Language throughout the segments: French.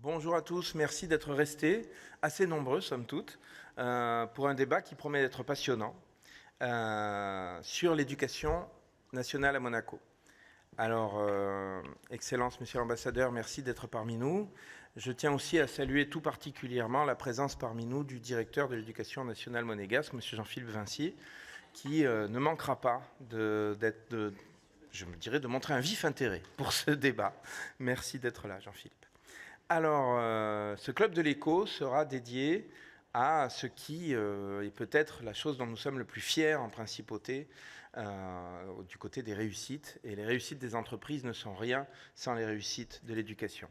Bonjour à tous, merci d'être restés, assez nombreux somme toute, pour un débat qui promet d'être passionnant sur l'éducation nationale à Monaco. Alors, Excellence, Monsieur l'Ambassadeur, merci d'être parmi nous. Je tiens aussi à saluer tout particulièrement la présence parmi nous du directeur de l'éducation nationale monégasque, Monsieur Jean-Philippe Vincier, qui ne manquera pas de montrer un vif intérêt pour ce débat. Merci d'être là, Jean-Philippe. Alors, ce club de l'écho sera dédié à ce qui est peut-être la chose dont nous sommes le plus fiers en principauté, du côté des réussites. Et les réussites des entreprises ne sont rien sans les réussites de l'éducation.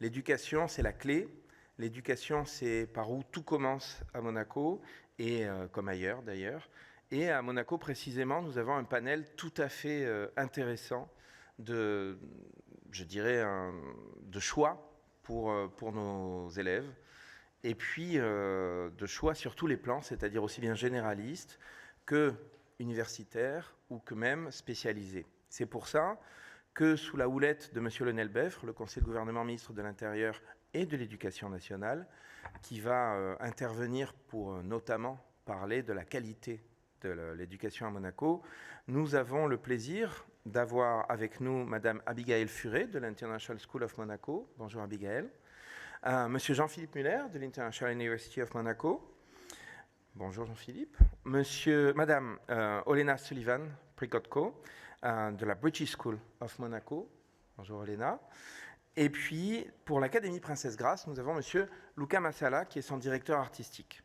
L'éducation, c'est la clé. L'éducation, c'est par où tout commence à Monaco, et comme ailleurs d'ailleurs. Et à Monaco, précisément, nous avons un panel tout à fait intéressant de choix pour nos élèves, et puis de choix sur tous les plans, c'est-à-dire aussi bien généralistes que universitaires ou que même spécialisés. C'est pour ça que sous la houlette de M. Lionel Beffre, le conseiller de gouvernement, ministre de l'Intérieur et de l'Éducation nationale, qui va intervenir pour notamment parler de la qualité de l'éducation à Monaco, nous avons le plaisir d'avoir avec nous Madame Abigail Furet de l'International School of Monaco. Bonjour Abigail. Monsieur Jean-Philippe Muller de l'International University of Monaco. Bonjour Jean-Philippe. Madame Olena Sullivan-Prikotko de la British School of Monaco. Bonjour Olena. Et puis pour l'Académie Princesse Grace, nous avons Monsieur Luca Massala qui est son directeur artistique.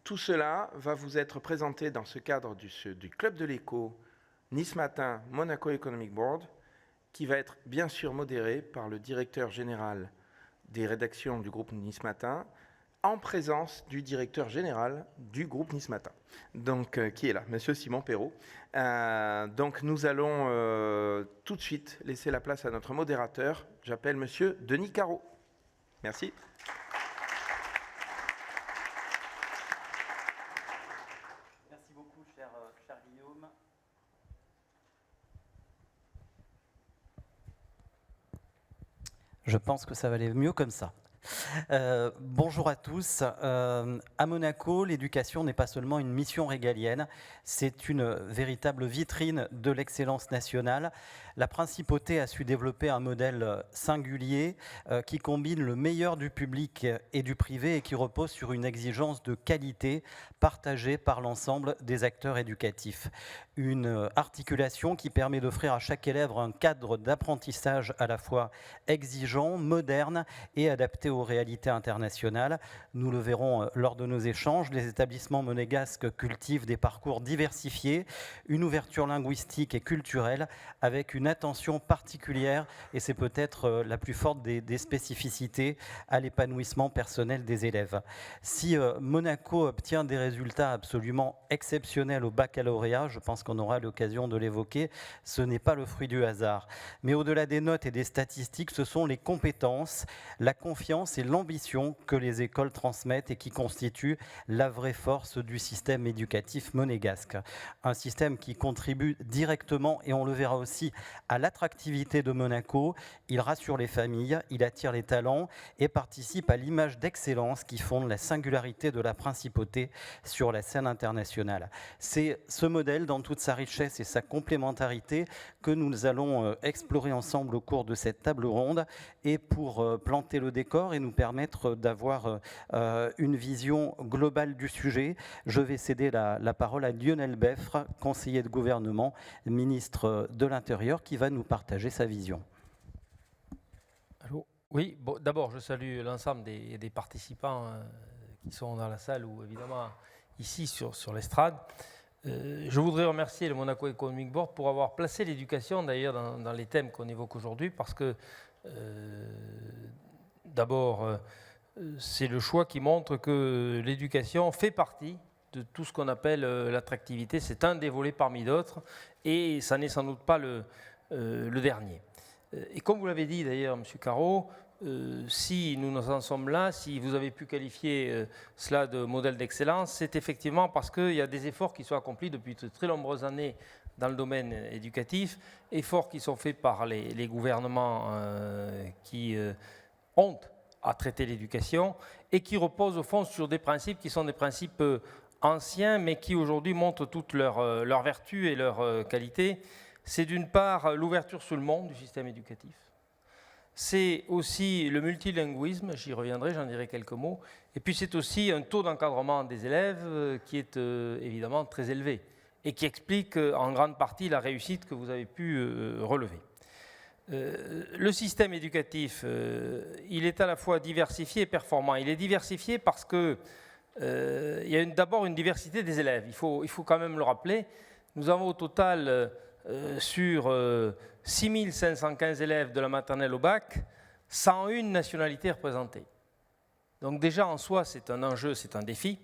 Tout cela va vous être présenté dans ce cadre du Club de l'écho Nice Matin Monaco Economic Board, qui va être bien sûr modéré par le directeur général des rédactions du groupe Nice Matin, en présence du directeur général du groupe Nice Matin, donc qui est là, Monsieur Simon Perrault. Donc nous allons tout de suite laisser la place à notre modérateur. J'appelle Monsieur Denis Carreau. Merci. Merci beaucoup, cher Guillaume. Je pense que ça va aller mieux comme ça. Bonjour à tous. À Monaco, l'éducation n'est pas seulement une mission régalienne, c'est une véritable vitrine de l'excellence nationale. La principauté a su développer un modèle singulier qui combine le meilleur du public et du privé et qui repose sur une exigence de qualité partagée par l'ensemble des acteurs éducatifs. Une articulation qui permet d'offrir à chaque élève un cadre d'apprentissage à la fois exigeant, moderne et adapté aux réalités internationales. Nous le verrons lors de nos échanges, les établissements monégasques cultivent des parcours diversifiés, une ouverture linguistique et culturelle avec une attention particulière, et c'est peut-être la plus forte des spécificités, à l'épanouissement personnel des élèves. Si Monaco obtient des résultats absolument exceptionnels au baccalauréat, je pense qu'on aura l'occasion de l'évoquer, ce n'est pas le fruit du hasard. Mais au-delà des notes et des statistiques, ce sont les compétences, la confiance et l'ambition que les écoles transmettent et qui constituent la vraie force du système éducatif monégasque. Un système qui contribue directement, et on le verra aussi, à l'attractivité de Monaco. Il rassure les familles, il attire les talents et participe à l'image d'excellence qui fonde la singularité de la principauté sur la scène internationale. C'est ce modèle, dans toute sa richesse et sa complémentarité, que nous allons explorer ensemble au cours de cette table ronde, et pour planter le décor et nous permettre d'avoir une vision globale du sujet, je vais céder la parole à Lionel Beffre, conseiller de gouvernement, ministre de l'Intérieur, qui va nous partager sa vision. Allô ? Oui, bon, d'abord je salue l'ensemble des participants qui sont dans la salle ou évidemment ici sur l'estrade. Je voudrais remercier le Monaco Economic Board pour avoir placé l'éducation d'ailleurs dans les thèmes qu'on évoque aujourd'hui, parce que d'abord c'est le choix qui montre que l'éducation fait partie de tout ce qu'on appelle l'attractivité. C'est un des volets parmi d'autres et ça n'est sans doute pas le dernier. Et comme vous l'avez dit d'ailleurs, M. Carreau, si nous en sommes là, si vous avez pu qualifier cela de modèle d'excellence, c'est effectivement parce qu'il y a des efforts qui sont accomplis depuis de très nombreuses années dans le domaine éducatif, efforts qui sont faits par les gouvernements qui ont à traiter l'éducation et qui repose au fond sur des principes qui sont des principes anciens mais qui aujourd'hui montrent toutes leurs vertus et leurs qualités. C'est d'une part l'ouverture sur le monde du système éducatif. C'est aussi le multilinguisme, j'y reviendrai, j'en dirai quelques mots. Et puis c'est aussi un taux d'encadrement des élèves qui est évidemment très élevé et qui explique en grande partie la réussite que vous avez pu relever. Le système éducatif, il est à la fois diversifié et performant. Il est diversifié parce qu'il y a d'abord une diversité des élèves. Il faut quand même le rappeler. Nous avons au total, sur 6515 élèves de la maternelle au bac, 101 nationalités représentées. Donc déjà en soi, c'est un enjeu, c'est un défi.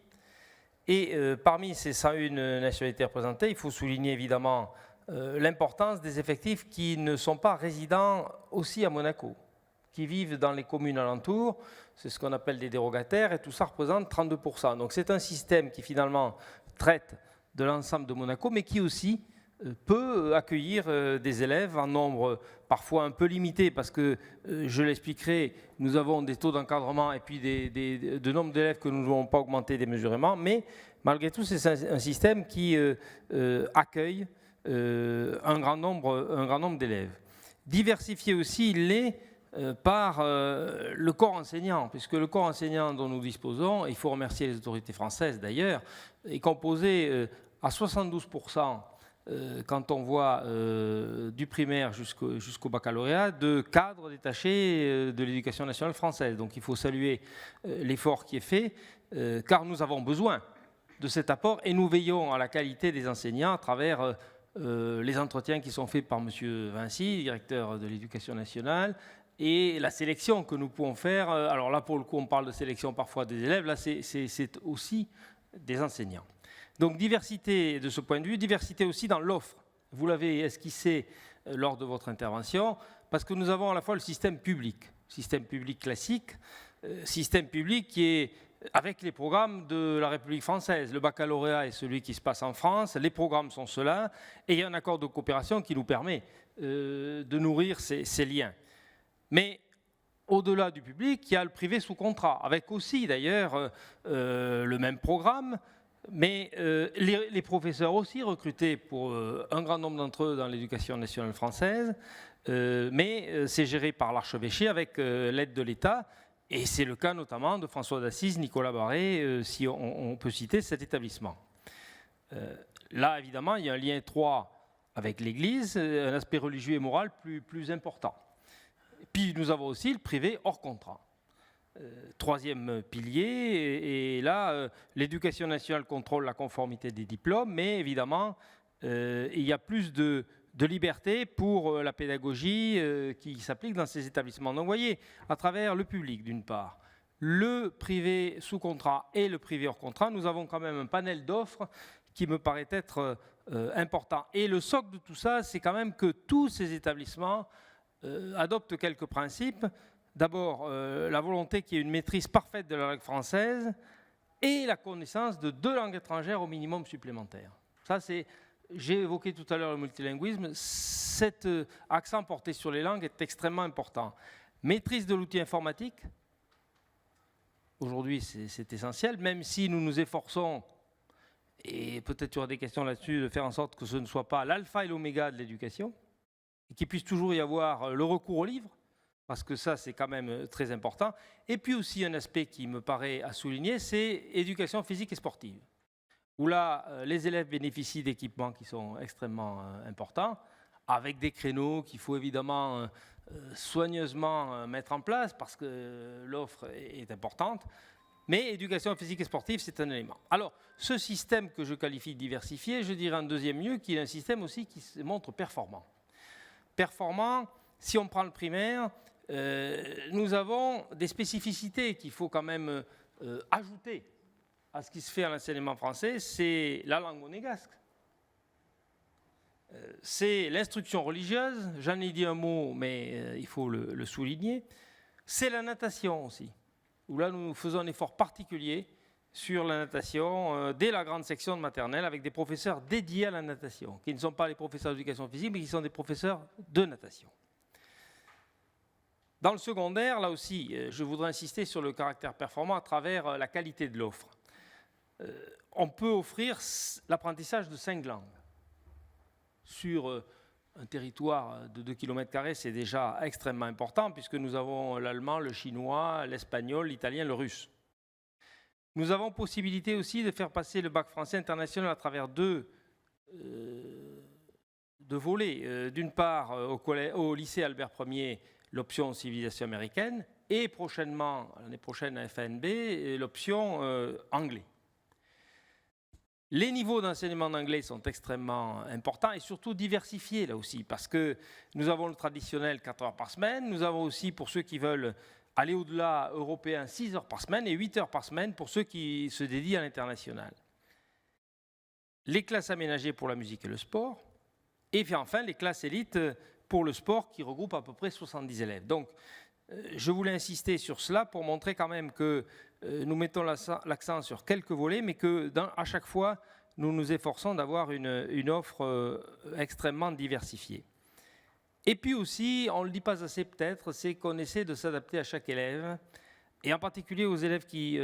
Et parmi ces 101 nationalités représentées, il faut souligner évidemment l'importance des effectifs qui ne sont pas résidents aussi à Monaco, qui vivent dans les communes alentours, c'est ce qu'on appelle des dérogataires, et tout ça représente 32%. Donc c'est un système qui finalement traite de l'ensemble de Monaco, mais qui aussi peut accueillir des élèves en nombre parfois un peu limité, parce que, je l'expliquerai, nous avons des taux d'encadrement et puis de nombre d'élèves que nous ne devons pas augmenter démesurément, mais malgré tout, c'est un système qui accueille un grand nombre d'élèves. Diversifié aussi, il l'est par le corps enseignant, puisque le corps enseignant dont nous disposons, il faut remercier les autorités françaises d'ailleurs, est composé à 72%, quand on voit du primaire jusqu'au baccalauréat, de cadres détachés de l'éducation nationale française. Donc il faut saluer l'effort qui est fait, car nous avons besoin de cet apport et nous veillons à la qualité des enseignants à travers les entretiens qui sont faits par M. Vinci, directeur de l'éducation nationale, et la sélection que nous pouvons faire. Alors là, pour le coup, on parle de sélection parfois des élèves, là c'est aussi des enseignants. Donc diversité de ce point de vue, diversité aussi dans l'offre. Vous l'avez esquissé lors de votre intervention, parce que nous avons à la fois le système public classique, système public qui est avec les programmes de la République française. Le baccalauréat est celui qui se passe en France, les programmes sont ceux-là, et il y a un accord de coopération qui nous permet de nourrir ces liens. Mais au-delà du public, il y a le privé sous contrat, avec aussi d'ailleurs le même programme, mais les professeurs aussi recrutés pour un grand nombre d'entre eux dans l'éducation nationale française, mais c'est géré par l'archevêché avec l'aide de l'État, et c'est le cas notamment de François d'Assise, Nicolas Barré, si on peut citer cet établissement. Là, évidemment, il y a un lien étroit avec l'Église, un aspect religieux et moral plus important. Puis nous avons aussi le privé hors contrat. Troisième pilier, et là, l'éducation nationale contrôle la conformité des diplômes, mais évidemment, il y a plus de liberté pour la pédagogie qui s'applique dans ces établissements. Donc vous voyez, à travers le public d'une part, le privé sous contrat et le privé hors contrat, nous avons quand même un panel d'offres qui me paraît être important. Et le socle de tout ça, c'est quand même que tous ces établissements adoptent quelques principes. D'abord, la volonté qu'il y ait une maîtrise parfaite de la langue française et la connaissance de 2 langues étrangères au minimum supplémentaires. Ça, c'est, j'ai évoqué tout à l'heure le multilinguisme, cet accent porté sur les langues est extrêmement important. Maîtrise de l'outil informatique, aujourd'hui c'est essentiel, même si nous nous efforçons, et peut-être il y aura des questions là-dessus, de faire en sorte que ce ne soit pas l'alpha et l'oméga de l'éducation, et qu'il puisse toujours y avoir le recours au livre, parce que ça, c'est quand même très important. Et puis aussi un aspect qui me paraît à souligner, c'est éducation physique et sportive, où là, les élèves bénéficient d'équipements qui sont extrêmement importants, avec des créneaux qu'il faut évidemment soigneusement mettre en place, parce que l'offre est importante. Mais éducation physique et sportive, c'est un élément. Alors, ce système que je qualifie de diversifié, je dirais en deuxième lieu qu'il est un système aussi qui se montre performant. Performant, si on prend le primaire, nous avons des spécificités qu'il faut quand même ajouter à ce qui se fait à l'enseignement français. C'est la langue monégasque, c'est l'instruction religieuse, j'en ai dit un mot, mais il faut le souligner. C'est la natation aussi, où là nous faisons un effort particulier sur la natation dès la grande section de maternelle, avec des professeurs dédiés à la natation, qui ne sont pas les professeurs d'éducation physique, mais qui sont des professeurs de natation. Dans le secondaire, là aussi, je voudrais insister sur le caractère performant à travers la qualité de l'offre. On peut offrir l'apprentissage de 5 langues. Sur un territoire de 2 km², c'est déjà extrêmement important puisque nous avons l'allemand, le chinois, l'espagnol, l'italien, le russe. Nous avons possibilité aussi de faire passer le bac français international à travers deux volets. D'une part, au lycée Albert Ier, l'option civilisation américaine, et prochainement, l'année prochaine à FNB, l'option anglais. Les niveaux d'enseignement d'anglais sont extrêmement importants et surtout diversifiés là aussi, parce que nous avons le traditionnel 4 heures par semaine, nous avons aussi, pour ceux qui veulent aller au-delà, européen 6 heures par semaine et 8 heures par semaine pour ceux qui se dédient à l'international. Les classes aménagées pour la musique et le sport, et puis enfin les classes élites pour le sport qui regroupent à peu près 70 élèves. Donc, je voulais insister sur cela pour montrer quand même que nous mettons l'accent sur quelques volets, mais qu'à chaque fois, nous nous efforçons d'avoir une offre extrêmement diversifiée. Et puis aussi, on ne le dit pas assez peut-être, c'est qu'on essaie de s'adapter à chaque élève, et en particulier aux élèves qui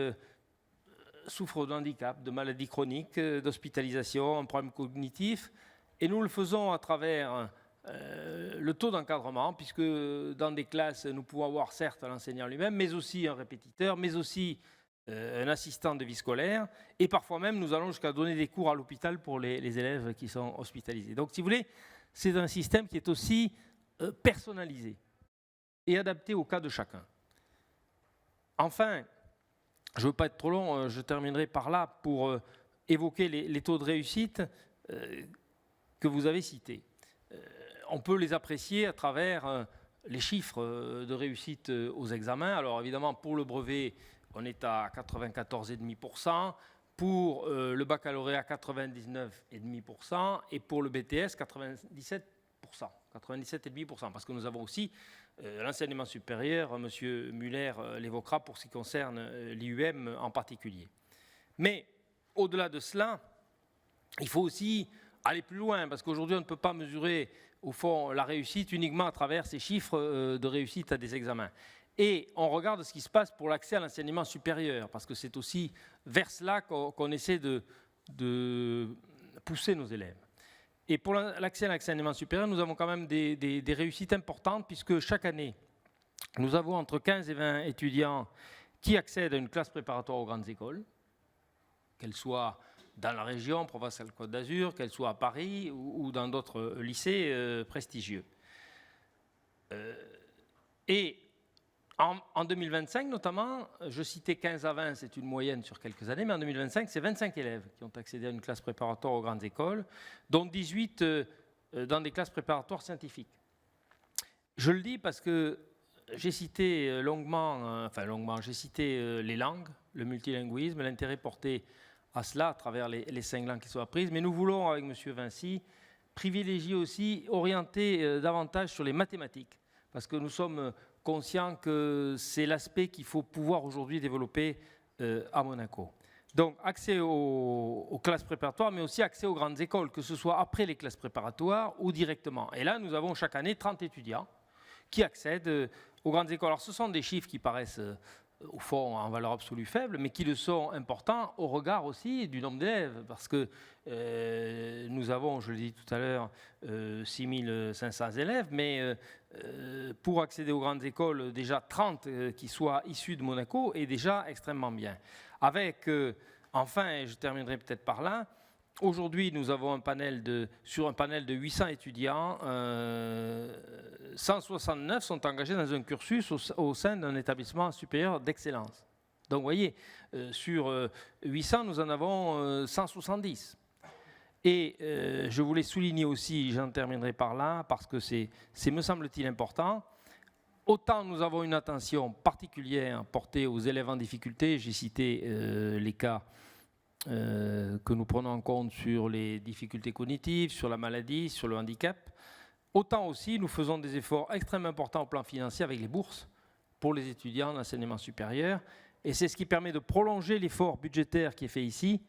souffrent de handicap, de maladies chroniques, d'hospitalisation, un problème cognitif, et nous le faisons à travers le taux d'encadrement, puisque dans des classes, nous pouvons avoir certes l'enseignant lui-même, mais aussi un répétiteur, mais aussi un assistant de vie scolaire, et parfois même nous allons jusqu'à donner des cours à l'hôpital pour les élèves qui sont hospitalisés. Donc si vous voulez, c'est un système qui est aussi personnalisé et adapté au cas de chacun. Enfin, je ne veux pas être trop long, je terminerai par là pour évoquer les taux de réussite que vous avez cités. On peut les apprécier à travers les chiffres de réussite aux examens. Alors évidemment, pour le brevet, on est à 94,5%, pour le baccalauréat, 99,5%, et pour le BTS, 97%, 97,5%, parce que nous avons aussi l'enseignement supérieur, M. Muller l'évoquera pour ce qui concerne l'IUM en particulier. Mais au-delà de cela, il faut aussi aller plus loin, parce qu'aujourd'hui, on ne peut pas mesurer, au fond, la réussite uniquement à travers ces chiffres de réussite à des examens. Et on regarde ce qui se passe pour l'accès à l'enseignement supérieur, parce que c'est aussi vers cela qu'on essaie de pousser nos élèves. Et pour l'accès à l'enseignement supérieur, nous avons quand même des réussites importantes, puisque chaque année, nous avons entre 15 et 20 étudiants qui accèdent à une classe préparatoire aux grandes écoles, qu'elles soient dans la région Provence-Alpes-Côte d'Azur, qu'elle soit à Paris ou dans d'autres lycées prestigieux. Et en 2025 notamment, je citais 15 à 20, c'est une moyenne sur quelques années, mais en 2025, c'est 25 élèves qui ont accédé à une classe préparatoire aux grandes écoles, dont 18 dans des classes préparatoires scientifiques. Je le dis parce que j'ai cité j'ai cité les langues, le multilinguisme, l'intérêt porté à cela à travers les 5 langues qui sont apprises, mais nous voulons, avec M. Vinci, privilégier aussi, orienter davantage sur les mathématiques, parce que nous sommes conscients que c'est l'aspect qu'il faut pouvoir aujourd'hui développer à Monaco. Donc, accès aux classes préparatoires, mais aussi accès aux grandes écoles, que ce soit après les classes préparatoires ou directement. Et là, nous avons chaque année 30 étudiants qui accèdent aux grandes écoles. Alors, ce sont des chiffres qui paraissent au fond en valeur absolue faible, mais qui le sont importants au regard aussi du nombre d'élèves, parce que nous avons, je l'ai dit tout à l'heure, 6500 élèves, mais pour accéder aux grandes écoles, déjà 30 qui soient issus de Monaco est déjà extrêmement bien. Avec, enfin, et je terminerai peut-être par là, aujourd'hui nous avons sur un panel de 800 étudiants, 169 sont engagés dans un cursus au sein d'un établissement supérieur d'excellence. Donc vous voyez, sur 800, nous en avons 170. Et je voulais souligner aussi, j'en terminerai par là, parce que c'est me semble-t-il important, autant nous avons une attention particulière portée aux élèves en difficulté, j'ai cité les cas que nous prenons en compte sur les difficultés cognitives, sur la maladie, sur le handicap, autant aussi nous faisons des efforts extrêmement importants au plan financier avec les bourses pour les étudiants d'enseignement supérieur, et c'est ce qui permet de prolonger l'effort budgétaire qui est fait ici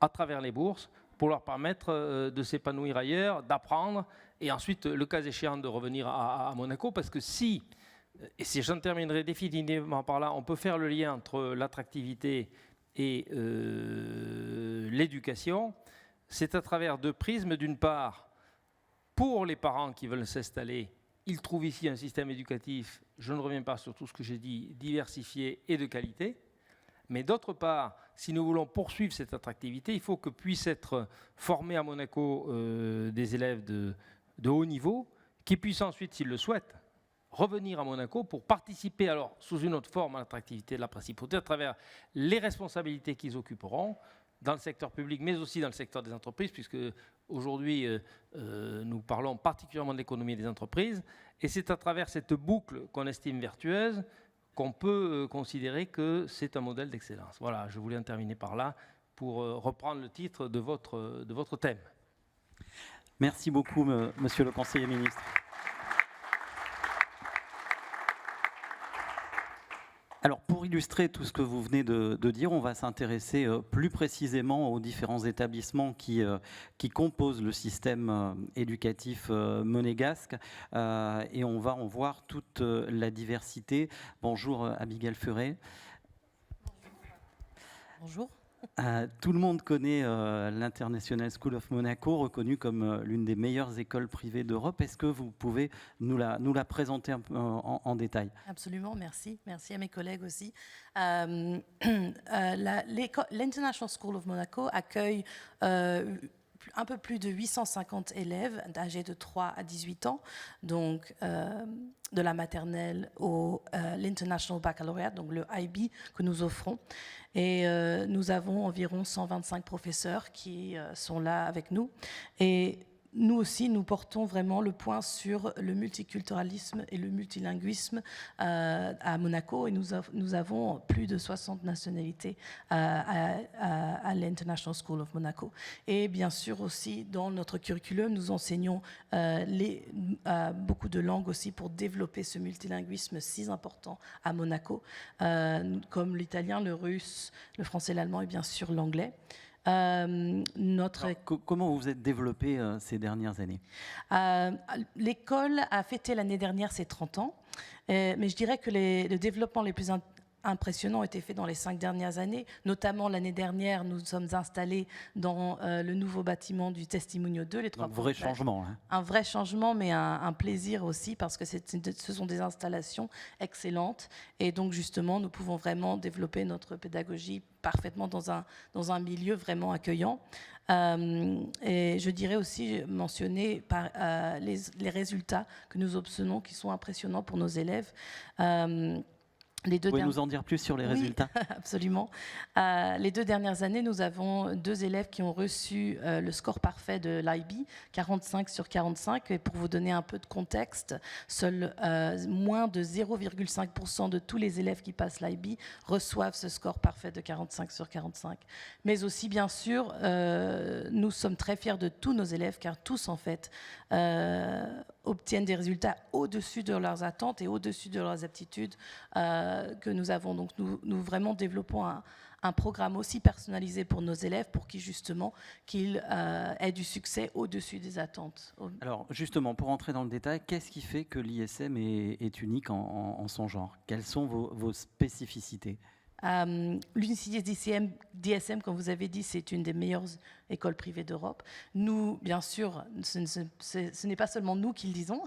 à travers les bourses, pour leur permettre de s'épanouir ailleurs, d'apprendre, et ensuite, le cas échéant, de revenir à Monaco, parce que si Et si j'en terminerai définitivement par là, on peut faire le lien entre l'attractivité et l'éducation. C'est à travers deux prismes. D'une part, pour les parents qui veulent s'installer, ils trouvent ici un système éducatif, je ne reviens pas sur tout ce que j'ai dit, diversifié et de qualité. Mais d'autre part, si nous voulons poursuivre cette attractivité, il faut que puissent être formés à Monaco des élèves de haut niveau, qui puissent ensuite, s'ils le souhaitent, revenir à Monaco pour participer alors sous une autre forme à l'attractivité de la principauté à travers les responsabilités qu'ils occuperont dans le secteur public, mais aussi dans le secteur des entreprises, puisque aujourd'hui nous parlons particulièrement de l'économie des entreprises, et c'est à travers cette boucle qu'on estime vertueuse qu'on peut considérer que c'est un modèle d'excellence. Voilà, je voulais en terminer par là pour reprendre le titre de votre thème. Merci beaucoup, monsieur le conseiller ministre. Alors, pour illustrer tout ce que vous venez de dire, on va s'intéresser plus précisément aux différents établissements qui composent le système éducatif monégasque et on va en voir toute la diversité. Bonjour Abigail Furet. Bonjour. Tout le monde connaît l'International School of Monaco, reconnue comme l'une des meilleures écoles privées d'Europe. Est-ce que vous pouvez nous la présenter un peu en détail? Absolument, merci. Merci à mes collègues aussi. L'International School of Monaco accueille un peu plus de 850 élèves âgés de 3 à 18 ans, donc de la maternelle au l'International Baccalaureate, donc le IB que nous offrons. Et nous avons environ 125 professeurs qui sont là avec nous. Et nous aussi, nous portons vraiment le point sur le multiculturalisme et le multilinguisme à Monaco. Et nous avons plus de 60 nationalités à l'International School of Monaco. Et bien sûr aussi, dans notre curriculum, nous enseignons beaucoup de langues aussi pour développer ce multilinguisme si important à Monaco, comme l'italien, le russe, le français, l'allemand et bien sûr l'anglais. Comment vous vous êtes développé ces dernières années? L'école a fêté l'année dernière ses 30 ans, mais je dirais que le développement les plus impressionnants ont été faits dans les 5 dernières années. Notamment l'année dernière, nous sommes installés dans le nouveau bâtiment du Testimonio 2. Un vrai changement. Hein. Un vrai changement, mais un plaisir aussi, parce que ce sont des installations excellentes. Et donc justement, nous pouvons vraiment développer notre pédagogie parfaitement dans un milieu vraiment accueillant. Et je dirais aussi mentionner les résultats que nous obtenons, qui sont impressionnants pour nos élèves. Vous pouvez nous en dire plus sur les résultats? Absolument. Les 2 dernières années, nous avons 2 élèves qui ont reçu le score parfait de l'IB, 45 sur 45. Et pour vous donner un peu de contexte, seuls moins de 0,5% de tous les élèves qui passent l'IB reçoivent ce score parfait de 45 sur 45. Mais aussi, bien sûr, nous sommes très fiers de tous nos élèves, car tous, en fait, obtiennent des résultats au-dessus de leurs attentes et au-dessus de leurs aptitudes que nous avons. Donc nous vraiment développons un programme aussi personnalisé pour nos élèves pour qu'ils aient du succès au-dessus des attentes. Alors justement, pour entrer dans le détail, qu'est-ce qui fait que l'ISM est unique en son genre? Quelles sont vos spécificités? L'Université d'ISM, comme vous avez dit, c'est une des meilleures écoles privées d'Europe. Nous, bien sûr, ce n'est pas seulement nous qui le disons.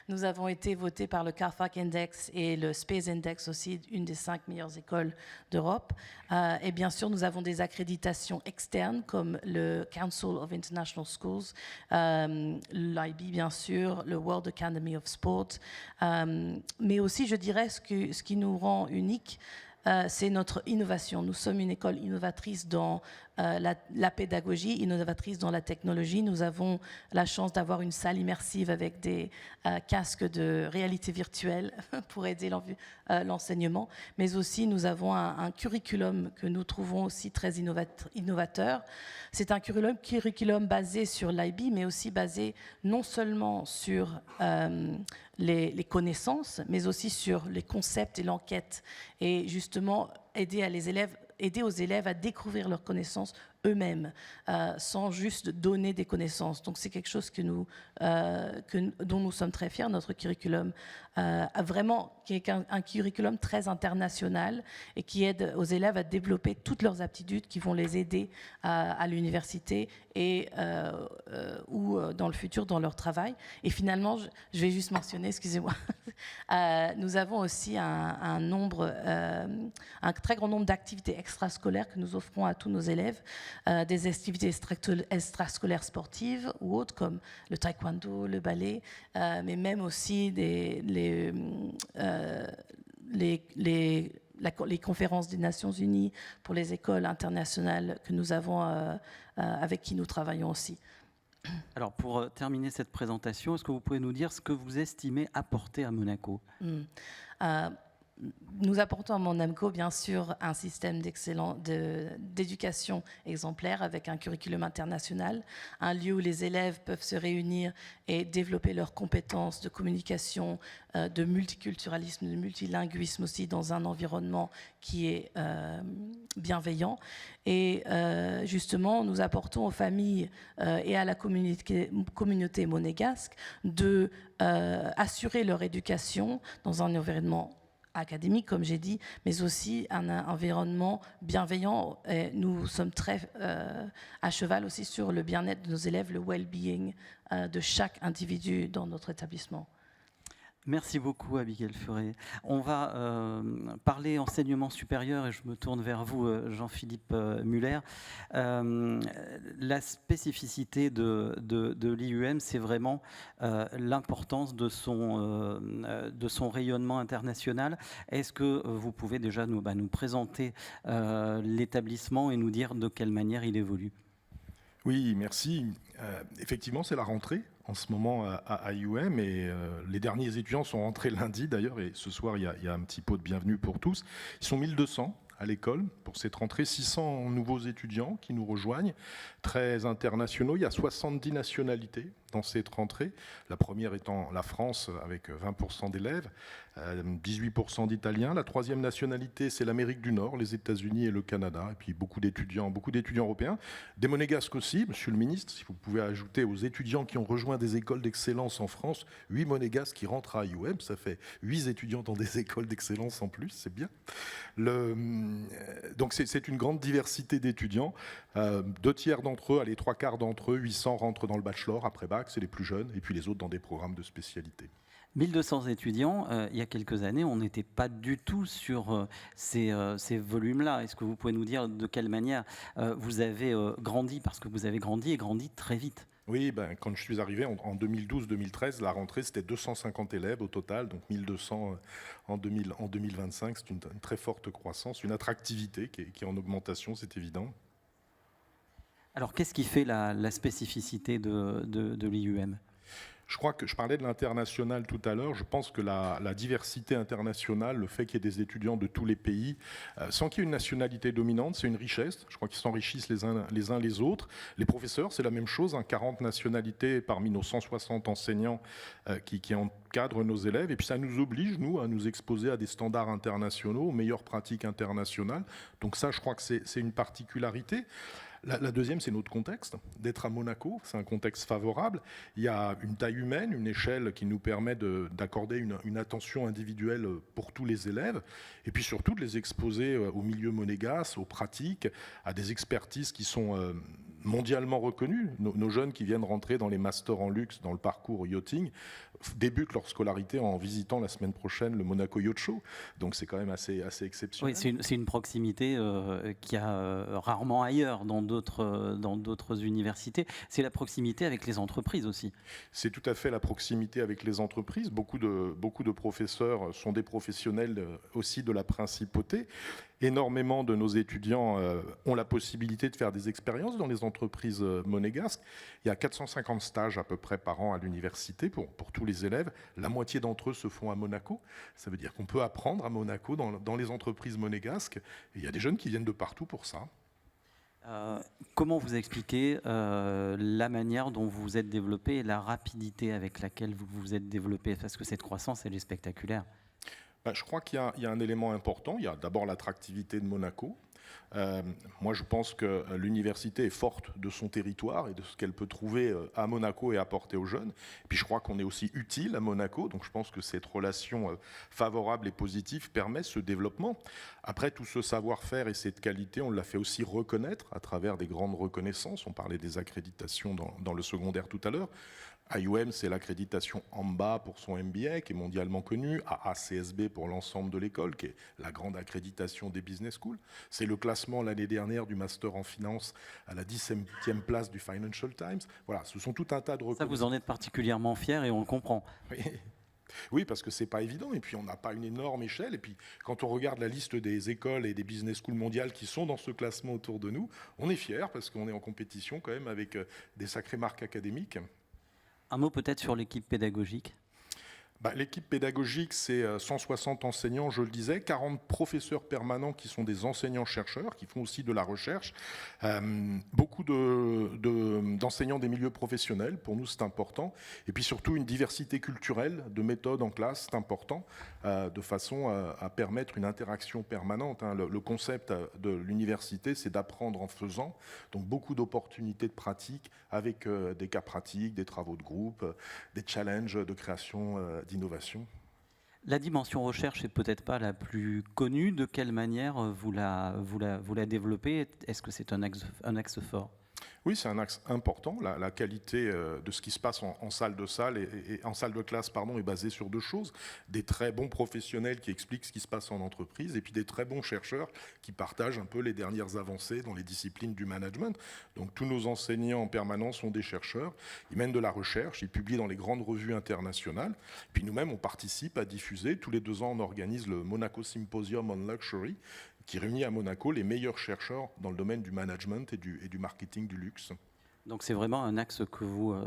Nous avons été votés par le CARFAC Index et le Space Index aussi, une des 5 meilleures écoles d'Europe. Et bien sûr, nous avons des accréditations externes comme le Council of International Schools, l'IB, bien sûr, le World Academy of Sport. Mais aussi, je dirais, ce qui nous rend unique, c'est notre innovation. Nous sommes une école innovatrice dans la pédagogie, innovatrice dans la technologie. Nous avons la chance d'avoir une salle immersive avec des casques de réalité virtuelle pour aider l'enseignement. Mais aussi, nous avons un curriculum que nous trouvons aussi très innovateur. C'est un curriculum basé sur l'IB, mais aussi basé non seulement sur les connaissances, mais aussi sur les concepts et l'enquête. Et justement, aider aux élèves à découvrir leurs connaissances eux-mêmes, sans juste donner des connaissances. Donc c'est quelque chose dont nous sommes très fiers. Notre curriculum qui est un curriculum très international et qui aide aux élèves à développer toutes leurs aptitudes qui vont les aider à l'université et ou dans le futur dans leur travail. Et finalement, je vais juste mentionner, excusez-moi, nous avons aussi un très grand nombre d'activités extrascolaires que nous offrons à tous nos élèves, des activités extrascolaires sportives ou autres comme le taekwondo, le ballet, mais même aussi les conférences des Nations Unies pour les écoles internationales que nous avons, avec qui nous travaillons aussi. Alors, pour terminer cette présentation, est-ce que vous pouvez nous dire ce que vous estimez apporter à Monaco ? Nous apportons à Monaco, bien sûr, un système d'éducation exemplaire avec un curriculum international, un lieu où les élèves peuvent se réunir et développer leurs compétences de communication, de multiculturalisme, de multilinguisme aussi dans un environnement qui est bienveillant. Et justement, nous apportons aux familles et à la communauté monégasque de assurer leur éducation dans un environnement académique, comme j'ai dit, mais aussi un environnement bienveillant. Et nous sommes très à cheval aussi sur le bien-être de nos élèves, le well-being de chaque individu dans notre établissement. Merci beaucoup, Abigail Furet. On va parler enseignement supérieur et je me tourne vers vous, Jean-Philippe Muller. La spécificité de l'IUM, c'est vraiment l'importance de son rayonnement international. Est-ce que vous pouvez déjà nous présenter l'établissement et nous dire de quelle manière il évolue ? Oui, merci. Effectivement, c'est la rentrée en ce moment à IUM et les derniers étudiants sont rentrés lundi d'ailleurs et ce soir il y a un petit pot de bienvenue pour tous. Ils sont 1200 à l'école pour cette rentrée, 600 nouveaux étudiants qui nous rejoignent, très internationaux. Il y a 70 nationalités dans cette rentrée, la première étant la France avec 20% d'élèves, 18% d'Italiens. La troisième nationalité, c'est l'Amérique du Nord, les États-Unis et le Canada, et puis beaucoup d'étudiants européens. Des monégasques aussi, monsieur le ministre, si vous pouvez ajouter aux étudiants qui ont rejoint des écoles d'excellence en France, 8 monégasques qui rentrent à IUM, ça fait 8 étudiants dans des écoles d'excellence en plus, c'est bien. Donc c'est une grande diversité d'étudiants. 2/3 d'entre eux, 3/4 d'entre eux, 800 rentrent dans le bachelor après bac, c'est les plus jeunes, et puis les autres dans des programmes de spécialité. 1200 étudiants, il y a quelques années, on n'était pas du tout sur ces volumes-là. Est-ce que vous pouvez nous dire de quelle manière vous avez grandi, parce que vous avez grandi et grandi très vite ? Oui, quand je suis arrivé en 2012-2013, la rentrée c'était 250 élèves au total, donc 1200 en 2025. C'est une très forte croissance, une attractivité qui est en augmentation, c'est évident. Alors qu'est-ce qui fait la spécificité de l'IUM ? Je crois que je parlais de l'international tout à l'heure. Je pense que la diversité internationale, le fait qu'il y ait des étudiants de tous les pays, sans qu'il y ait une nationalité dominante, c'est une richesse. Je crois qu'ils s'enrichissent les uns les autres. Les professeurs, c'est la même chose. 40 nationalités parmi nos 160 enseignants qui encadrent nos élèves. Et puis ça nous oblige, nous, à nous exposer à des standards internationaux, aux meilleures pratiques internationales. Donc ça, je crois que c'est une particularité. La deuxième, c'est notre contexte, d'être à Monaco, c'est un contexte favorable. Il y a une taille humaine, une échelle qui nous permet d'accorder une attention individuelle pour tous les élèves, et puis surtout de les exposer au milieu monégasque, aux pratiques, à des expertises qui sont mondialement reconnues. Nos jeunes qui viennent rentrer dans les masters en luxe, dans le parcours yachting, débutent leur scolarité en visitant la semaine prochaine le Monaco Yacht Show. Donc c'est quand même assez exceptionnel. Oui, c'est une proximité qu'il y a rarement ailleurs dans d'autres universités. C'est la proximité avec les entreprises aussi. C'est tout à fait la proximité avec les entreprises. Beaucoup de professeurs sont des professionnels aussi de la principauté. Énormément de nos étudiants ont la possibilité de faire des expériences dans les entreprises monégasques. Il y a 450 stages à peu près par an à l'université pour tous les élèves. La moitié d'entre eux se font à Monaco. Ça veut dire qu'on peut apprendre à Monaco dans les entreprises monégasques. Et il y a des jeunes qui viennent de partout pour ça. Comment vous expliquez la manière dont vous vous êtes développé et la rapidité avec laquelle vous vous êtes développé ? Parce que cette croissance, elle est spectaculaire. Je crois qu'il y a un élément important. Il y a d'abord l'attractivité de Monaco. Moi, je pense que l'université est forte de son territoire et de ce qu'elle peut trouver à Monaco et apporter aux jeunes. Et puis, je crois qu'on est aussi utile à Monaco, donc je pense que cette relation favorable et positive permet ce développement. Après, tout ce savoir-faire et cette qualité, on l'a fait aussi reconnaître à travers des grandes reconnaissances. On parlait des accréditations dans le secondaire tout à l'heure. IUM, c'est l'accréditation AMBA pour son MBA, qui est mondialement connue, AACSB pour l'ensemble de l'école, qui est la grande accréditation des business schools. C'est le classement l'année dernière du Master en finance à la 17e place du Financial Times. Voilà, ce sont tout un tas de reconnaissances. Ça, vous en êtes particulièrement fier et on le comprend. Oui, parce que c'est pas évident, et puis on n'a pas une énorme échelle, et puis quand on regarde la liste des écoles et des business schools mondiales qui sont dans ce classement autour de nous, on est fiers parce qu'on est en compétition quand même avec des sacrées marques académiques. Un mot peut-être sur l'équipe pédagogique. L'équipe pédagogique, c'est 160 enseignants, je le disais, 40 professeurs permanents qui sont des enseignants-chercheurs, qui font aussi de la recherche, beaucoup d'enseignants des milieux professionnels, pour nous c'est important, et puis surtout une diversité culturelle de méthodes en classe, c'est important, de façon à permettre une interaction permanente. Le concept de l'université, c'est d'apprendre en faisant, donc beaucoup d'opportunités de pratique avec des cas pratiques, des travaux de groupe, des challenges de création d'innovation. La dimension recherche n'est peut-être pas la plus connue. De quelle manière vous la développez? Est-ce que c'est un axe fort? Oui, c'est un axe important. La qualité de ce qui se passe en salle de classe est basée sur deux choses. Des très bons professionnels qui expliquent ce qui se passe en entreprise et puis des très bons chercheurs qui partagent un peu les dernières avancées dans les disciplines du management. Donc tous nos enseignants en permanence sont des chercheurs. Ils mènent de la recherche, ils publient dans les grandes revues internationales. Puis nous-mêmes, on participe à diffuser. Tous les 2 ans, on organise le Monaco Symposium on Luxury, qui réunit à Monaco les meilleurs chercheurs dans le domaine du management et du marketing du luxe. Donc c'est vraiment un axe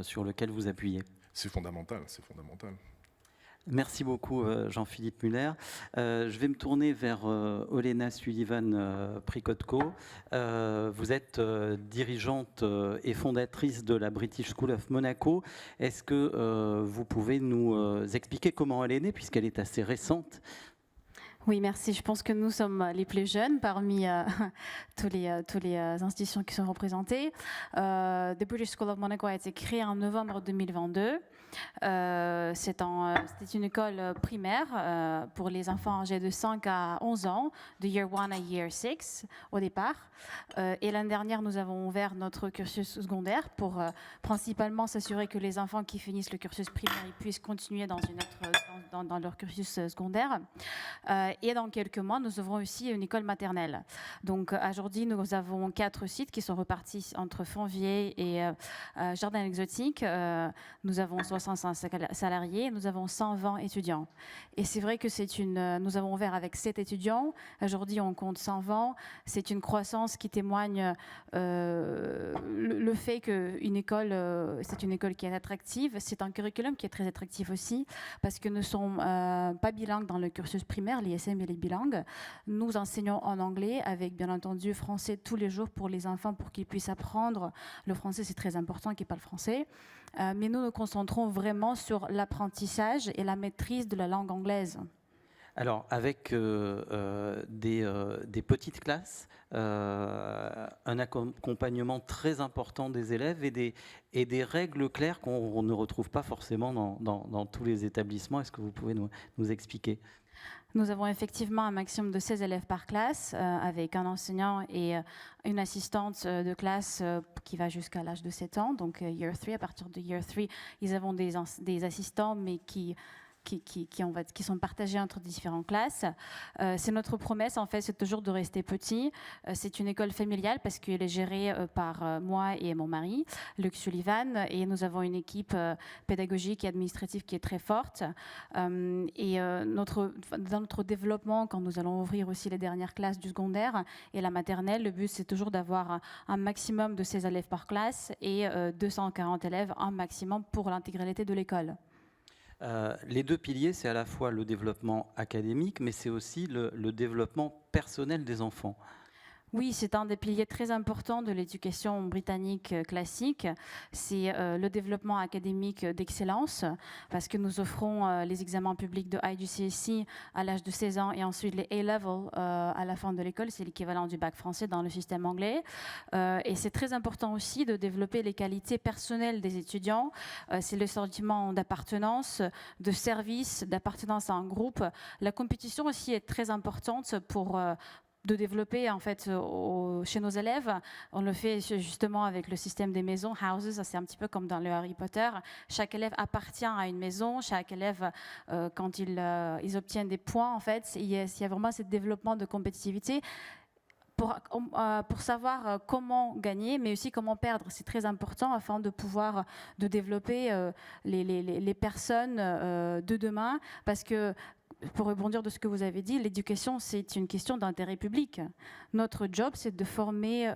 sur lequel vous appuyez. C'est fondamental, c'est fondamental. Merci beaucoup Jean-Philippe Muller. Je vais me tourner vers Olena Sullivan-Prikotko. Vous êtes dirigeante et fondatrice de la British School of Monaco. Est-ce que vous pouvez nous expliquer comment elle est née, puisqu'elle est assez récente? Oui, merci. Je pense que nous sommes les plus jeunes parmi toutes les institutions qui sont représentées. The British School of Monaco a été créée en novembre 2022. C'était une école primaire pour les enfants âgés de 5 à 11 ans, de Year 1 à Year 6 au départ. Et l'année dernière, nous avons ouvert notre cursus secondaire pour principalement s'assurer que les enfants qui finissent le cursus primaire puissent continuer dans leur cursus secondaire. Et dans quelques mois, nous ouvrons aussi une école maternelle. Donc aujourd'hui, nous avons 4 sites qui sont repartis entre Fontvieille et Jardin Exotique. Nous avons 65 salariés, nous avons 120 étudiants. Et c'est vrai que nous avons ouvert avec 7 étudiants. Aujourd'hui, on compte 120. C'est une croissance qui témoigne le fait qu'une école, c'est une école qui est attractive. C'est un curriculum qui est très attractif aussi parce que nous ne sommes pas bilingues dans le cursus primaire, l'ISM elle est bilingue. Nous enseignons en anglais avec bien entendu français tous les jours pour les enfants pour qu'ils puissent apprendre. Le français c'est très important qu'ils parlent français. Mais nous nous concentrons vraiment sur l'apprentissage et la maîtrise de la langue anglaise. Alors, avec des petites classes, un accompagnement très important des élèves et des règles claires qu'on ne retrouve pas forcément dans tous les établissements. Est-ce que vous pouvez nous expliquer ? Nous avons effectivement un maximum de 16 élèves par classe, avec un enseignant et une assistante de classe qui va jusqu'à l'âge de 7 ans, donc Year 3. À partir de Year 3, ils avons des assistants, mais qui sont partagés entre différentes classes. C'est notre promesse, en fait, c'est toujours de rester petit. C'est une école familiale parce qu'elle est gérée par moi et mon mari, Luc Sullivan, et nous avons une équipe pédagogique et administrative qui est très forte. Dans notre développement, quand nous allons ouvrir aussi les dernières classes du secondaire et la maternelle, le but c'est toujours d'avoir un maximum de 16 élèves par classe et 240 élèves un maximum pour l'intégralité de l'école. Les deux piliers, c'est à la fois le développement académique, mais c'est aussi le développement personnel des enfants. Oui, c'est un des piliers très importants de l'éducation britannique classique. C'est le développement académique d'excellence, parce que nous offrons les examens publics de IGCSE à l'âge de 16 ans et ensuite les A-level à la fin de l'école. C'est l'équivalent du bac français dans le système anglais. Et c'est très important aussi de développer les qualités personnelles des étudiants. C'est le sentiment d'appartenance, de service, d'appartenance à un groupe. La compétition aussi est très importante pour de développer en fait chez nos élèves. On le fait justement avec le système des maisons, houses, c'est un petit peu comme dans le Harry Potter. Chaque élève appartient à une maison, chaque élève, quand ils obtiennent des points, en fait, il y a vraiment ce développement de compétitivité. Pour savoir comment gagner, mais aussi comment perdre. C'est très important afin de pouvoir de développer les personnes de demain, parce que pour rebondir de ce que vous avez dit, l'éducation, c'est une question d'intérêt public. Notre job, c'est de former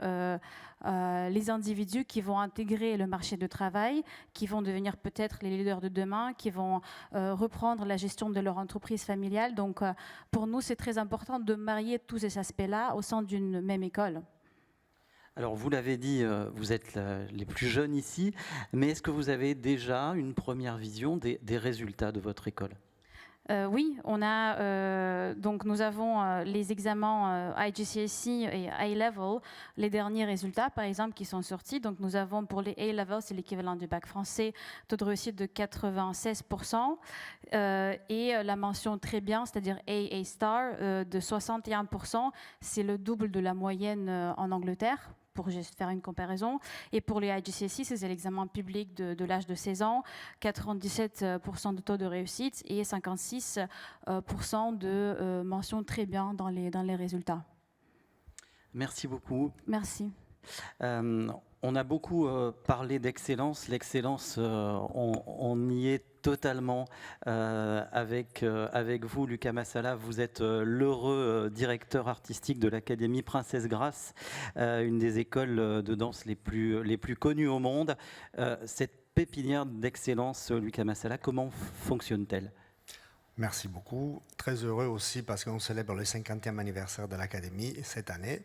les individus qui vont intégrer le marché du travail, qui vont devenir peut-être les leaders de demain, qui vont reprendre la gestion de leur entreprise familiale. Donc, pour nous, c'est très important de marier tous ces aspects-là au sein d'une même école. Alors, vous l'avez dit, vous êtes les plus jeunes ici, mais est-ce que vous avez déjà une première vision des résultats de votre école ? Oui, donc nous avons les examens IGCSE et A-Level, les derniers résultats par exemple qui sont sortis. Donc nous avons pour les A-Level, c'est l'équivalent du bac français, taux de réussite de 96% et la mention très bien, c'est-à-dire A star de 61%. C'est le double de la moyenne en Angleterre, pour juste faire une comparaison. Et pour les IGCSE, c'est l'examen public de l'âge de 16 ans, 97% de taux de réussite et 56% de mention très bien dans les résultats. Merci beaucoup. Merci. On a beaucoup parlé d'excellence. L'excellence, on y est totalement avec vous, Lucas Massala. Vous êtes l'heureux directeur artistique de l'Académie Princesse Grace, une des écoles de danse les plus connues au monde. Cette pépinière d'excellence, Lucas Massala, comment fonctionne-t-elle ? Merci beaucoup. Très heureux aussi parce qu'on célèbre le 50e anniversaire de l'Académie cette année.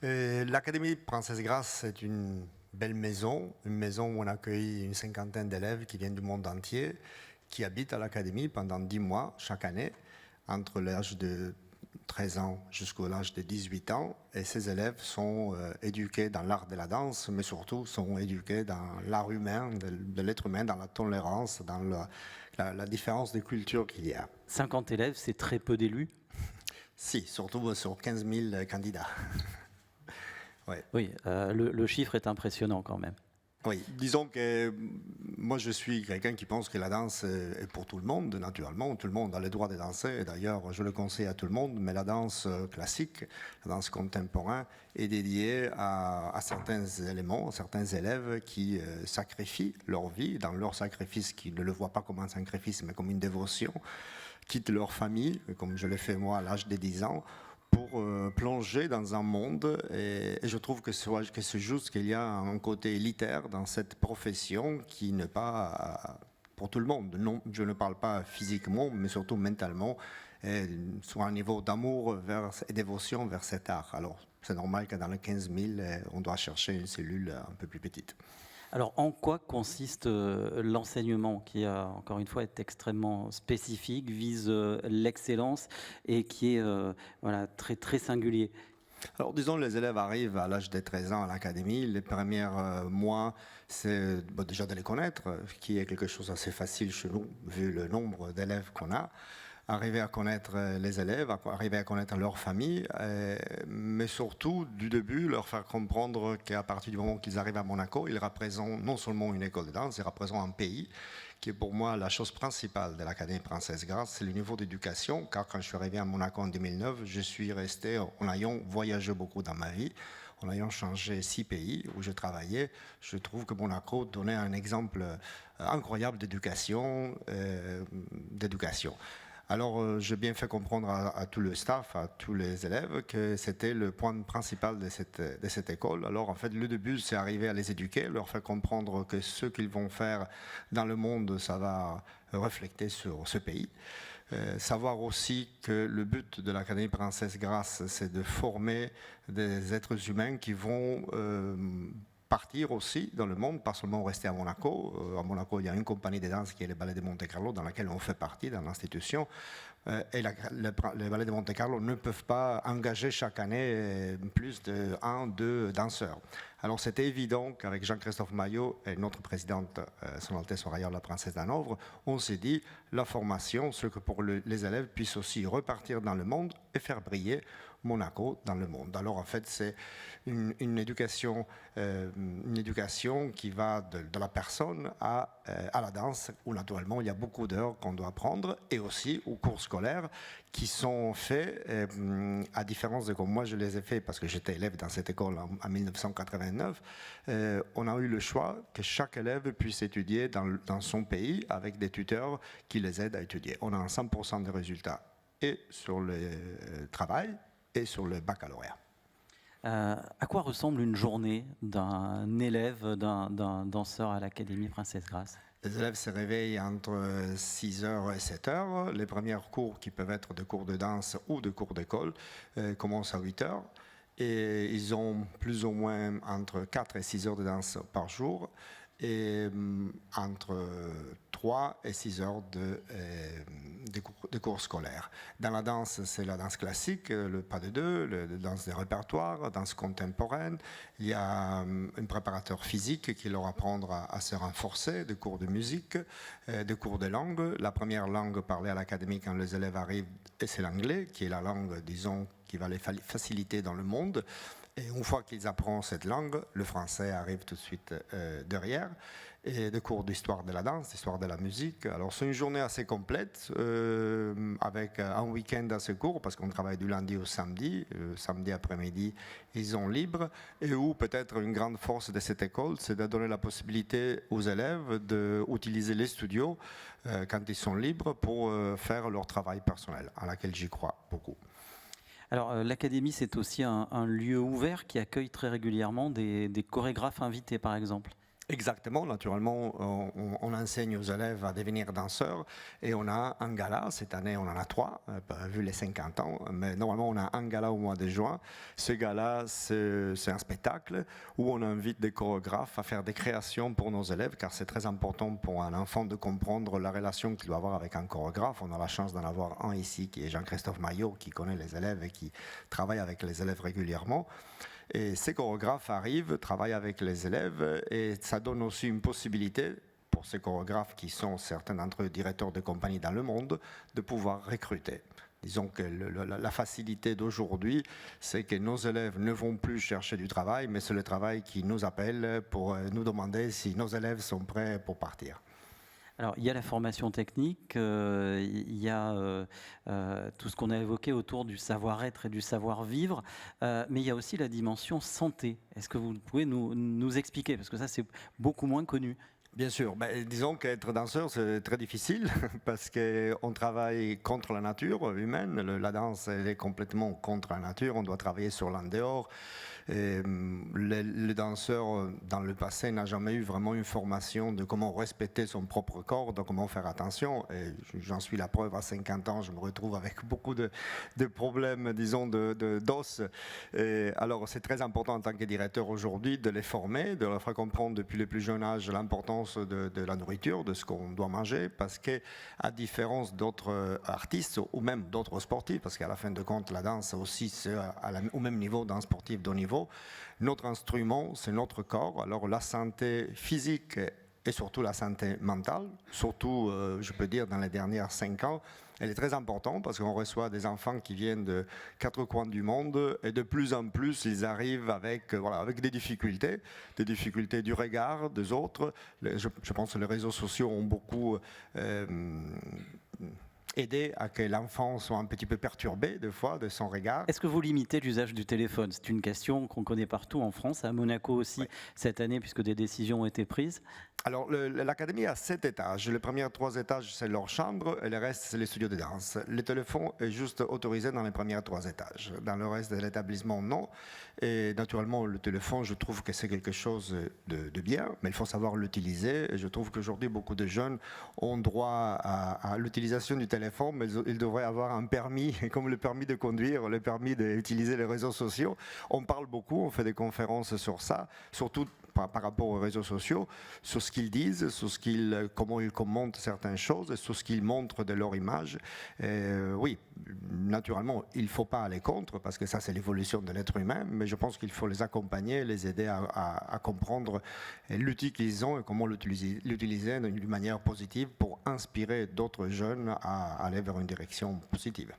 L'Académie Princesse Grace, c'est une belle maison, une maison où on accueille une cinquantaine d'élèves qui viennent du monde entier, qui habitent à l'Académie pendant 10 mois chaque année, entre l'âge de 13 ans jusqu'à l'âge de 18 ans. Et ces élèves sont éduqués dans l'art de la danse, mais surtout sont éduqués dans l'art humain, de l'être humain, dans la tolérance, dans la différence de culture qu'il y a. 50 élèves, c'est très peu d'élus ? Si, surtout sur 15 000 candidats. Ouais. Oui, le chiffre est impressionnant quand même. Oui, disons que moi je suis quelqu'un qui pense que la danse est pour tout le monde, naturellement. Tout le monde a le droit de danser, et d'ailleurs je le conseille à tout le monde, mais la danse classique, la danse contemporaine est dédiée à certains éléments, à certains élèves qui sacrifient leur vie, dans leur sacrifice, qui ne le voient pas comme un sacrifice, mais comme une dévotion, quittent leur famille, comme je l'ai fait moi à l'âge de 10 ans, pour plonger dans un monde, et je trouve que c'est juste qu'il y a un côté élitaire dans cette profession qui n'est pas pour tout le monde. Non, je ne parle pas physiquement, mais surtout mentalement, et sur un niveau d'amour et dévotion vers cet art. Alors, c'est normal que dans les 15 000, on doit chercher une cellule un peu plus petite. Alors, en quoi consiste l'enseignement qui, encore une fois, est extrêmement spécifique, vise l'excellence et qui est voilà, très, très singulier ? Alors, disons, les élèves arrivent à l'âge de 13 ans à l'académie. Les premiers mois, c'est déjà de les connaître, qui est quelque chose d'assez facile chez nous, vu le nombre d'élèves qu'on a. Arriver à connaître les élèves, arriver à connaître leur famille, mais surtout, du début, leur faire comprendre qu'à partir du moment qu'ils arrivent à Monaco, ils représentent non seulement une école de danse, ils représentent un pays, qui est pour moi la chose principale de l'Académie Princesse Grace, c'est le niveau d'éducation, car quand je suis arrivé à Monaco en 2009, je suis resté, en ayant voyagé beaucoup dans ma vie, en ayant changé 6 pays où je travaillais, je trouve que Monaco donnait un exemple incroyable d'éducation. Alors, j'ai bien fait comprendre à tout le staff, à tous les élèves, que c'était le point principal de cette école. Alors, en fait, le début, c'est arriver à les éduquer, leur faire comprendre que ce qu'ils vont faire dans le monde, ça va refléter sur ce pays. Savoir aussi que le but de l'Académie Princesse Grace, c'est de former des êtres humains qui vont partir aussi dans le monde, pas seulement rester à Monaco. À Monaco, il y a une compagnie de danse qui est le Ballet de Monte-Carlo, dans laquelle on fait partie dans l'institution. Et les ballets de Monte-Carlo ne peuvent pas engager chaque année plus de 1-2 danseurs. Alors c'était évident qu'avec Jean-Christophe Maillot et notre présidente, Son Altesse Royale la Princesse d'Hanovre, on s'est dit la formation, ce que pour les élèves puissent aussi repartir dans le monde et faire briller Monaco dans le monde. Alors en fait c'est une éducation qui va de la personne à la danse, où naturellement il y a beaucoup d'heures qu'on doit apprendre, et aussi aux cours scolaires qui sont faits, à différence de comme moi je les ai faits parce que j'étais élève dans cette école en 1989, on a eu le choix que chaque élève puisse étudier dans son pays avec des tuteurs qui les aident à étudier. On a 100% de résultats et sur le travail et sur le baccalauréat. À quoi ressemble une journée d'un élève, d'un danseur à l'Académie Princesse Grace? Les élèves se réveillent entre 6h et 7h. Les premiers cours, qui peuvent être des cours de danse ou des cours d'école, commencent à 8h. Et ils ont plus ou moins entre 4 et 6 heures de danse par jour, et entre 3 et 6 heures de cours scolaires. Dans la danse, c'est la danse classique, le pas de deux, la danse des répertoires, la danse contemporaine. Il y a un préparateur physique qui leur apprendra à se renforcer, des cours de musique, des cours de langue. La première langue parlée à l'académie quand les élèves arrivent, c'est l'anglais, qui est la langue, disons, qui va les faciliter dans le monde. Et une fois qu'ils apprennent cette langue, le français arrive tout de suite derrière. Et des cours d'histoire de la danse, d'histoire de la musique. Alors c'est une journée assez complète, avec un week-end assez court, parce qu'on travaille du lundi au samedi. Samedi après-midi, ils ont libre. Et où peut-être une grande force de cette école, c'est de donner la possibilité aux élèves d'utiliser les studios quand ils sont libres pour faire leur travail personnel, à laquelle j'y crois beaucoup. Alors, l'Académie, c'est aussi un lieu ouvert qui accueille très régulièrement des chorégraphes invités, par exemple. Exactement, naturellement, on enseigne aux élèves à devenir danseurs, et on a un gala. Cette année, on en a 3, vu les 50 ans, mais normalement, on a un gala au mois de juin. Ce gala, c'est un spectacle où on invite des chorégraphes à faire des créations pour nos élèves, car c'est très important pour un enfant de comprendre la relation qu'il doit avoir avec un chorégraphe. On a la chance d'en avoir un ici, qui est Jean-Christophe Maillot, qui connaît les élèves et qui travaille avec les élèves régulièrement. Et ces chorégraphes arrivent, travaillent avec les élèves, et ça donne aussi une possibilité pour ces chorégraphes, qui sont certains d'entre eux directeurs de compagnie dans le monde, de pouvoir recruter. Disons que la facilité d'aujourd'hui, c'est que nos élèves ne vont plus chercher du travail, mais c'est le travail qui nous appelle pour nous demander si nos élèves sont prêts pour partir. Alors, il y a la formation technique, il y a tout ce qu'on a évoqué autour du savoir-être et du savoir-vivre, mais il y a aussi la dimension santé. Est-ce que vous pouvez nous expliquer? Parce que ça, c'est beaucoup moins connu. Bien sûr. Disons qu'être danseur, c'est très difficile parce qu'on travaille contre la nature humaine. La danse, elle est complètement contre la nature. On doit travailler sur l'en-dehors. Le danseur, dans le passé, n'a jamais eu vraiment une formation de comment respecter son propre corps, de comment faire attention. Et j'en suis la preuve, à 50 ans, je me retrouve avec beaucoup de problèmes, disons, d'os. Alors, c'est très important en tant que directeur aujourd'hui de les former, de leur faire comprendre depuis le plus jeune âge l'importance de la nourriture, de ce qu'on doit manger, parce qu'à différence d'autres artistes ou même d'autres sportifs, parce qu'à la fin de compte, la danse aussi, c'est au même niveau d'un sportif de haut niveau. Notre instrument, c'est notre corps. Alors la santé physique et surtout la santé mentale, surtout, je peux dire, dans les dernières 5 ans, elle est très importante parce qu'on reçoit des enfants qui viennent de 4 coins du monde, et de plus en plus, ils arrivent avec des difficultés du regard des autres. Je pense que les réseaux sociaux ont beaucoup aider à que l'enfant soit un petit peu perturbé, des fois, de son regard. Est-ce que vous limitez l'usage du téléphone? C'est une question qu'on connaît partout en France, à Monaco aussi, cette année, puisque des décisions ont été prises. Alors, l'académie a 7 étages. Les premiers 3 étages, c'est leur chambre, et le reste, c'est les studios de danse. Le téléphone est juste autorisé dans les premiers 3 étages. Dans le reste de l'établissement, non. Et naturellement, le téléphone, je trouve que c'est quelque chose de bien, mais il faut savoir l'utiliser. Et je trouve qu'aujourd'hui, beaucoup de jeunes ont droit à l'utilisation du téléphone, mais ils devraient avoir un permis, comme le permis de conduire, le permis d'utiliser les réseaux sociaux. On parle beaucoup, on fait des conférences sur ça, surtout par rapport aux réseaux sociaux, sur ce qu'ils disent, sur comment ils commentent certaines choses, et sur ce qu'ils montrent de leur image. Oui, naturellement, il ne faut pas aller contre, parce que ça, c'est l'évolution de l'être humain, mais je pense qu'il faut les accompagner, les aider à comprendre l'outil qu'ils ont et comment l'utiliser d'une manière positive pour inspirer d'autres jeunes à aller vers une direction positive.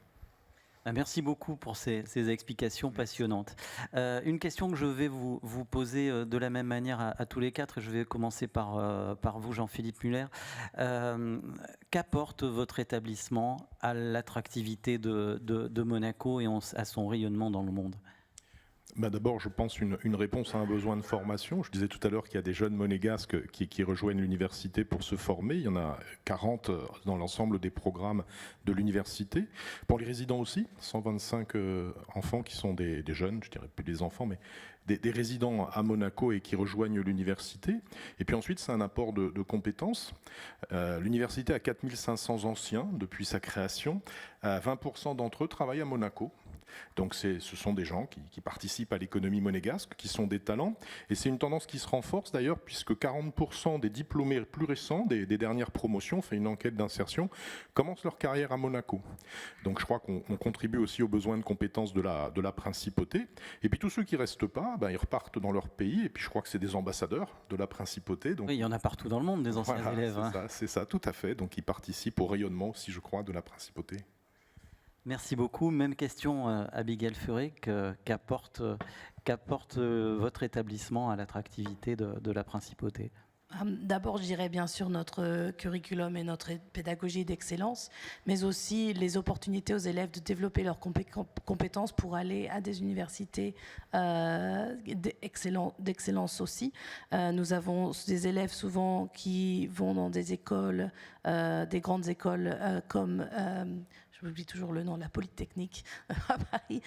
Merci beaucoup pour ces explications passionnantes. Une question que je vais vous poser de la même manière à tous les quatre, et je vais commencer par vous, Jean-Philippe Muller. Qu'apporte votre établissement à l'attractivité de Monaco et à son rayonnement dans le monde ? D'abord, je pense une réponse à un besoin de formation. Je disais tout à l'heure qu'il y a des jeunes monégasques qui rejoignent l'université pour se former. Il y en a 40 dans l'ensemble des programmes de l'université. Pour les résidents aussi, 125 enfants qui sont des jeunes, je dirais plus des enfants, mais des résidents à Monaco et qui rejoignent l'université. Et puis ensuite, c'est un apport de compétences. L'université a 4500 anciens depuis sa création. 20% d'entre eux travaillent à Monaco. Donc ce sont des gens qui participent à l'économie monégasque, qui sont des talents. Et c'est une tendance qui se renforce d'ailleurs, puisque 40% des diplômés plus récents, des dernières promotions, on fait une enquête d'insertion, commencent leur carrière à Monaco. Donc je crois qu'on contribue aussi aux besoins de compétences de la principauté. Et puis tous ceux qui ne restent pas, ils repartent dans leur pays. Et puis je crois que c'est des ambassadeurs de la principauté. Donc, oui, il y en a partout dans le monde, des anciens élèves. C'est ça, tout à fait. Donc ils participent au rayonnement aussi, je crois, de la principauté. Merci beaucoup. Même question à Abigail Ferré. Qu'apporte votre établissement à l'attractivité de la principauté ? D'abord, je dirais bien sûr notre curriculum et notre pédagogie d'excellence, mais aussi les opportunités aux élèves de développer leurs compétences pour aller à des universités d'excellence aussi. Nous avons des élèves souvent qui vont dans des écoles, des grandes écoles comme... j'oublie toujours le nom, la Polytechnique à Paris.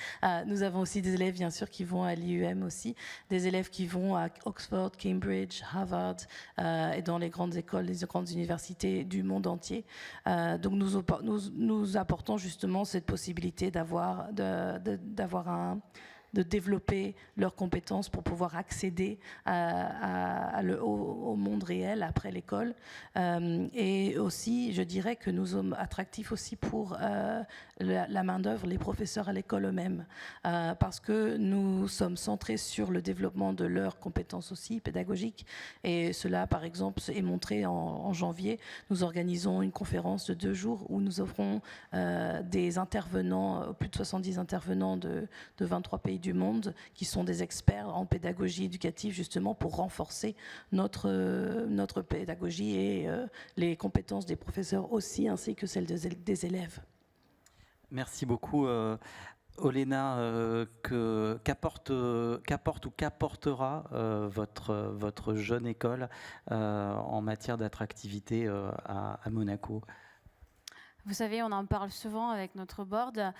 Nous avons aussi des élèves, bien sûr, qui vont à l'IUM aussi, des élèves qui vont à Oxford, Cambridge, Harvard, et dans les grandes écoles, les grandes universités du monde entier. Donc nous apportons justement cette possibilité de développer leurs compétences pour pouvoir accéder au monde réel après l'école. Et aussi, je dirais que nous sommes attractifs aussi pour la main-d'œuvre, les professeurs à l'école eux-mêmes, parce que nous sommes centrés sur le développement de leurs compétences aussi pédagogiques. Et cela, par exemple, est montré en janvier. Nous organisons une conférence de 2 jours où nous offrons des intervenants, plus de 70 intervenants de 23 pays du monde, qui sont des experts en pédagogie éducative, justement pour renforcer notre pédagogie et les compétences des professeurs aussi, ainsi que celles des élèves. Merci beaucoup. Olena, qu'apporte ou qu'apportera votre jeune école en matière d'attractivité à Monaco ? Vous savez, on en parle souvent avec notre board.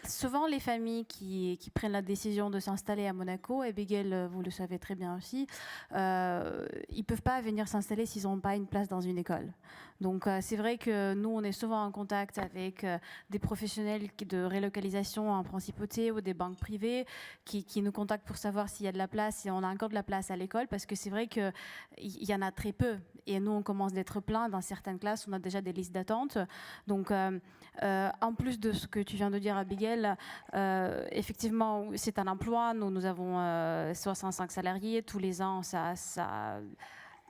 Souvent, les familles qui prennent la décision de s'installer à Monaco, et Abigail, vous le savez très bien aussi, ils ne peuvent pas venir s'installer s'ils n'ont pas une place dans une école. Donc, c'est vrai que nous, on est souvent en contact avec des professionnels de relocalisation en principauté ou des banques privées qui nous contactent pour savoir s'il y a de la place, si on a encore de la place à l'école, parce que c'est vrai qu'il y en a très peu. Et nous, on commence d'être plein. Dans certaines classes, on a déjà des listes d'attente. Donc, en plus de ce que tu viens de dire, Abigail, effectivement, c'est un emploi. Nous avons 65 salariés. Tous les ans,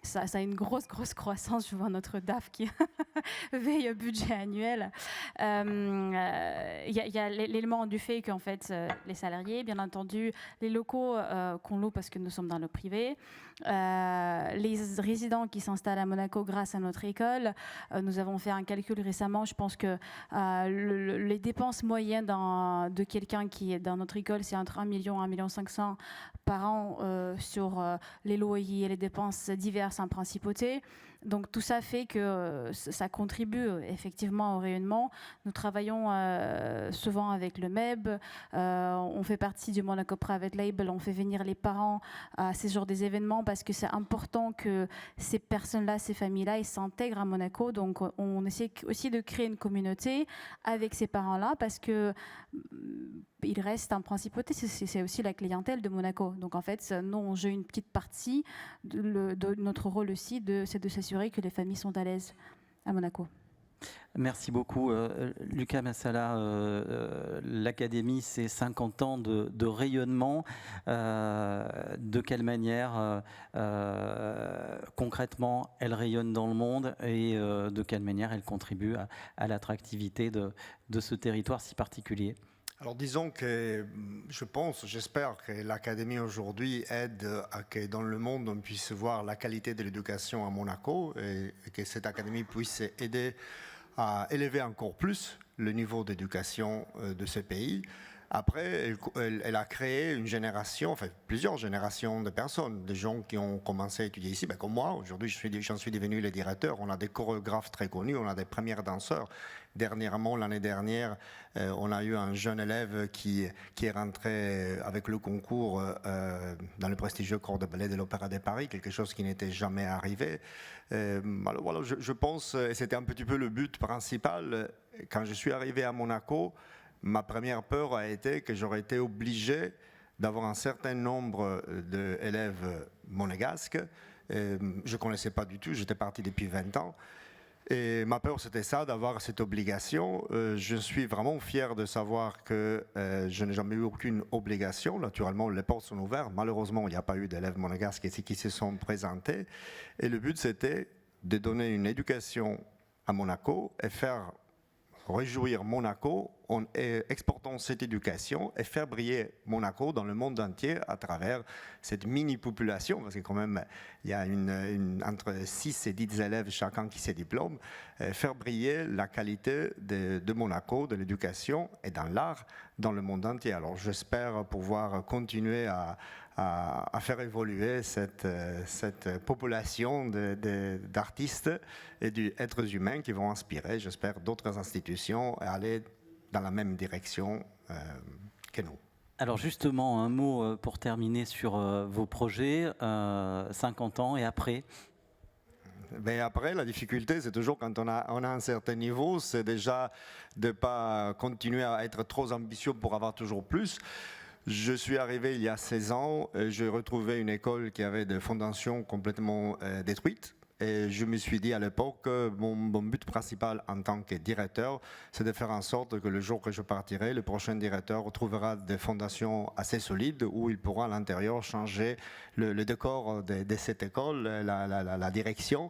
ça a une grosse croissance. Je vois notre DAF qui veille au budget annuel. Il y a l'élément du fait qu'en fait, les salariés, bien entendu, les locaux qu'on loue parce que nous sommes dans le privé, les résidents qui s'installent à Monaco grâce à notre école. Nous avons fait un calcul récemment. Je pense que les dépenses moyennes de quelqu'un qui est dans notre école, c'est entre 1 million et 1,5 million par an sur les loyers et les dépenses diverses en principauté. Donc tout ça fait que ça contribue effectivement au rayonnement. Nous travaillons souvent avec le MEB, on fait partie du Monaco Private Label, on fait venir les parents à ces genres des événements parce que c'est important que ces personnes-là, ces familles-là, ils s'intègrent à Monaco. Donc on essaie aussi de créer une communauté avec ces parents-là parce que ils restent en principauté, c'est aussi la clientèle de Monaco. Donc en fait, nous on joue une petite partie de notre rôle aussi, c'est de s'assurer que les familles sont à l'aise à Monaco. Merci beaucoup. Lucas Massala, l'Académie, c'est 50 ans de rayonnement. De quelle manière, concrètement, elle rayonne dans le monde et de quelle manière elle contribue à l'attractivité de ce territoire si particulier? Alors disons que j'espère que l'Académie aujourd'hui aide à que dans le monde on puisse voir la qualité de l'éducation à Monaco et que cette Académie puisse aider à élever encore plus le niveau d'éducation de ce pays. Après, elle a créé une génération, enfin plusieurs générations de personnes, des gens qui ont commencé à étudier ici, comme moi. Aujourd'hui, j'en suis devenu le directeur. On a des chorégraphes très connus, on a des premiers danseurs. Dernièrement, l'année dernière, on a eu un jeune élève qui est rentré avec le concours dans le prestigieux corps de ballet de l'Opéra de Paris, quelque chose qui n'était jamais arrivé. Alors voilà, je pense, et c'était un petit peu le but principal, quand je suis arrivé à Monaco, ma première peur a été que j'aurais été obligé d'avoir un certain nombre d'élèves monégasques. Je ne connaissais pas du tout, j'étais parti depuis 20 ans. Et ma peur, c'était ça, d'avoir cette obligation. Je suis vraiment fier de savoir que je n'ai jamais eu aucune obligation. Naturellement, les portes sont ouvertes. Malheureusement, il n'y a pas eu d'élèves monégasques qui se sont présentés. Et le but, c'était de donner une éducation à Monaco et faire réjouir Monaco en exportant cette éducation et faire briller Monaco dans le monde entier à travers cette mini-population, parce que quand même, il y a entre 6 et 10 élèves chacun qui se diplôment, faire briller la qualité de Monaco, de l'éducation et dans l'art dans le monde entier. Alors j'espère pouvoir continuer à faire évoluer cette population d'artistes et d'êtres humains qui vont inspirer, j'espère, d'autres institutions à aller dans la même direction que nous. Alors justement, un mot pour terminer sur vos projets, 50 ans et après. Mais après, la difficulté, c'est toujours quand on a un certain niveau, c'est déjà de ne pas continuer à être trop ambitieux pour avoir toujours plus. Je suis arrivé il y a 16 ans, j'ai retrouvé une école qui avait des fondations complètement détruites. Et je me suis dit à l'époque que mon but principal en tant que directeur, c'est de faire en sorte que le jour que je partirai, le prochain directeur trouvera des fondations assez solides où il pourra à l'intérieur changer le décor de cette école, la direction.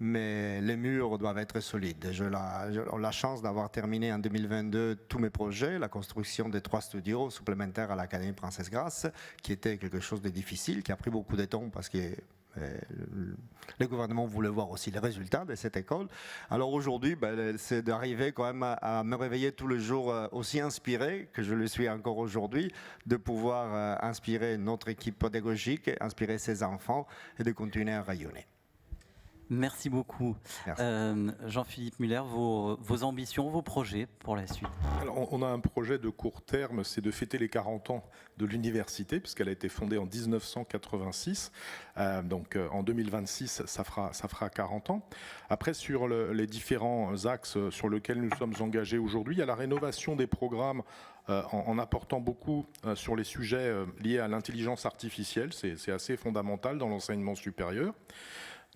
Mais les murs doivent être solides. J'ai la chance d'avoir terminé en 2022 tous mes projets, la construction des 3 studios supplémentaires à l'Académie Princesse Grace, qui était quelque chose de difficile, qui a pris beaucoup de temps parce que le gouvernement voulait voir aussi les résultats de cette école. Alors aujourd'hui, c'est d'arriver quand même à me réveiller tous les jours aussi inspiré, que je le suis encore aujourd'hui, de pouvoir inspirer notre équipe pédagogique, inspirer ses enfants et de continuer à rayonner. Merci beaucoup. Jean-Philippe Muller, vos ambitions, vos projets pour la suite? Alors, on a un projet de court terme, c'est de fêter les 40 ans de l'université, puisqu'elle a été fondée en 1986. Donc en 2026, ça fera 40 ans. Après, sur les différents axes sur lesquels nous sommes engagés aujourd'hui, il y a la rénovation des programmes en apportant beaucoup sur les sujets liés à l'intelligence artificielle. C'est assez fondamental dans l'enseignement supérieur.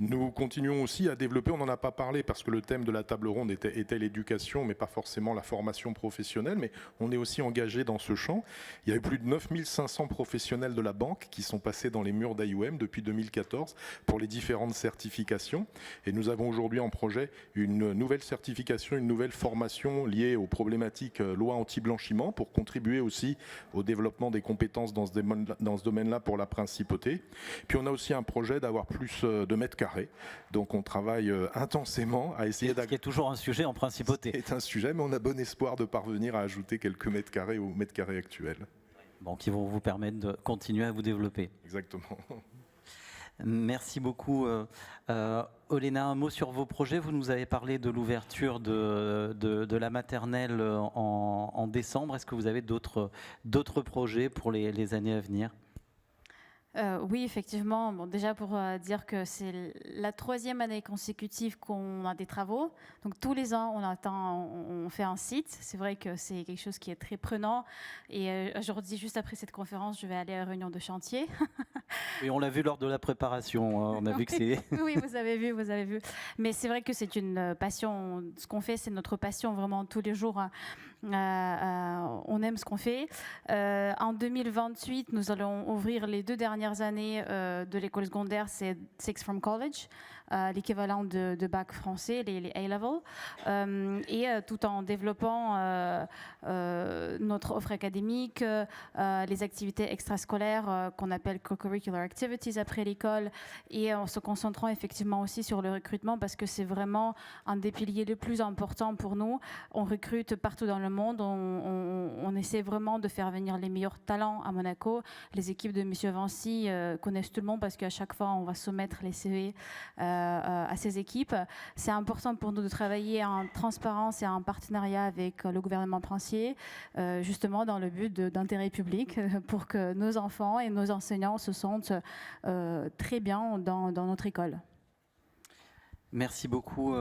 Nous continuons aussi à développer, on n'en a pas parlé parce que le thème de la table ronde était l'éducation, mais pas forcément la formation professionnelle, mais on est aussi engagé dans ce champ. Il y a eu plus de 9500 professionnels de la banque qui sont passés dans les murs d'AIOM depuis 2014 pour les différentes certifications. Et nous avons aujourd'hui en projet une nouvelle certification, une nouvelle formation liée aux problématiques loi anti-blanchiment pour contribuer aussi au développement des compétences dans ce domaine-là pour la principauté. Puis on a aussi un projet d'avoir plus de mètres carrés. Donc on travaille intensément à essayer Ce qui est toujours un sujet en principauté. C'est un sujet, mais on a bon espoir de parvenir à ajouter quelques mètres carrés aux mètres carrés actuels. Bon, qui vont vous permettre de continuer à vous développer. Exactement. Merci beaucoup. Olena, un mot sur vos projets. Vous nous avez parlé de l'ouverture de la maternelle en décembre. Est-ce que vous avez d'autres projets pour les années à venir ? Oui, effectivement. Bon, déjà pour dire que c'est la 3e année consécutive qu'on a des travaux. Donc tous les ans, on fait un site. C'est vrai que c'est quelque chose qui est très prenant. Et aujourd'hui, juste après cette conférence, je vais aller à la réunion de chantier. Et on l'a vu lors de la préparation. On a vu que c'est... Oui, vous avez vu. Mais c'est vrai que c'est une passion. Ce qu'on fait, c'est notre passion vraiment tous les jours. On aime ce qu'on fait. En 2028, nous allons ouvrir les 2 dernières années de l'école secondaire, c'est Sixth Form College, l'équivalent de bac français, les A-level, et tout en développant notre offre académique, les activités extrascolaires qu'on appelle co-curricular activities après l'école, et en se concentrant effectivement aussi sur le recrutement parce que c'est vraiment un des piliers les plus importants pour nous. On recrute partout dans le monde, on essaie vraiment de faire venir les meilleurs talents à Monaco. Les équipes de Monsieur Vancy connaissent tout le monde parce qu'à chaque fois on va soumettre les CV à ces équipes. C'est important pour nous de travailler en transparence et en partenariat avec le gouvernement princier, justement dans le but d'intérêt public, pour que nos enfants et nos enseignants se sentent très bien dans notre école. Merci beaucoup.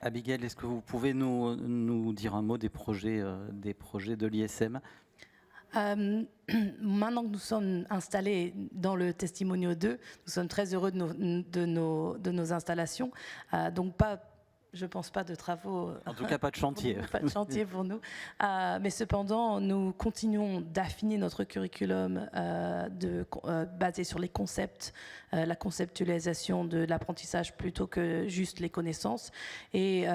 Abigail, est-ce que vous pouvez nous dire un mot des projets de l'ISM ? Maintenant que nous sommes installés dans le Testimonio 2, nous sommes très heureux de nos installations. Donc je ne pense pas de travaux. En tout cas, pas de chantier. Pas de chantier pour nous. Mais cependant, nous continuons d'affiner notre curriculum basé sur les concepts, la conceptualisation de l'apprentissage plutôt que juste les connaissances. Et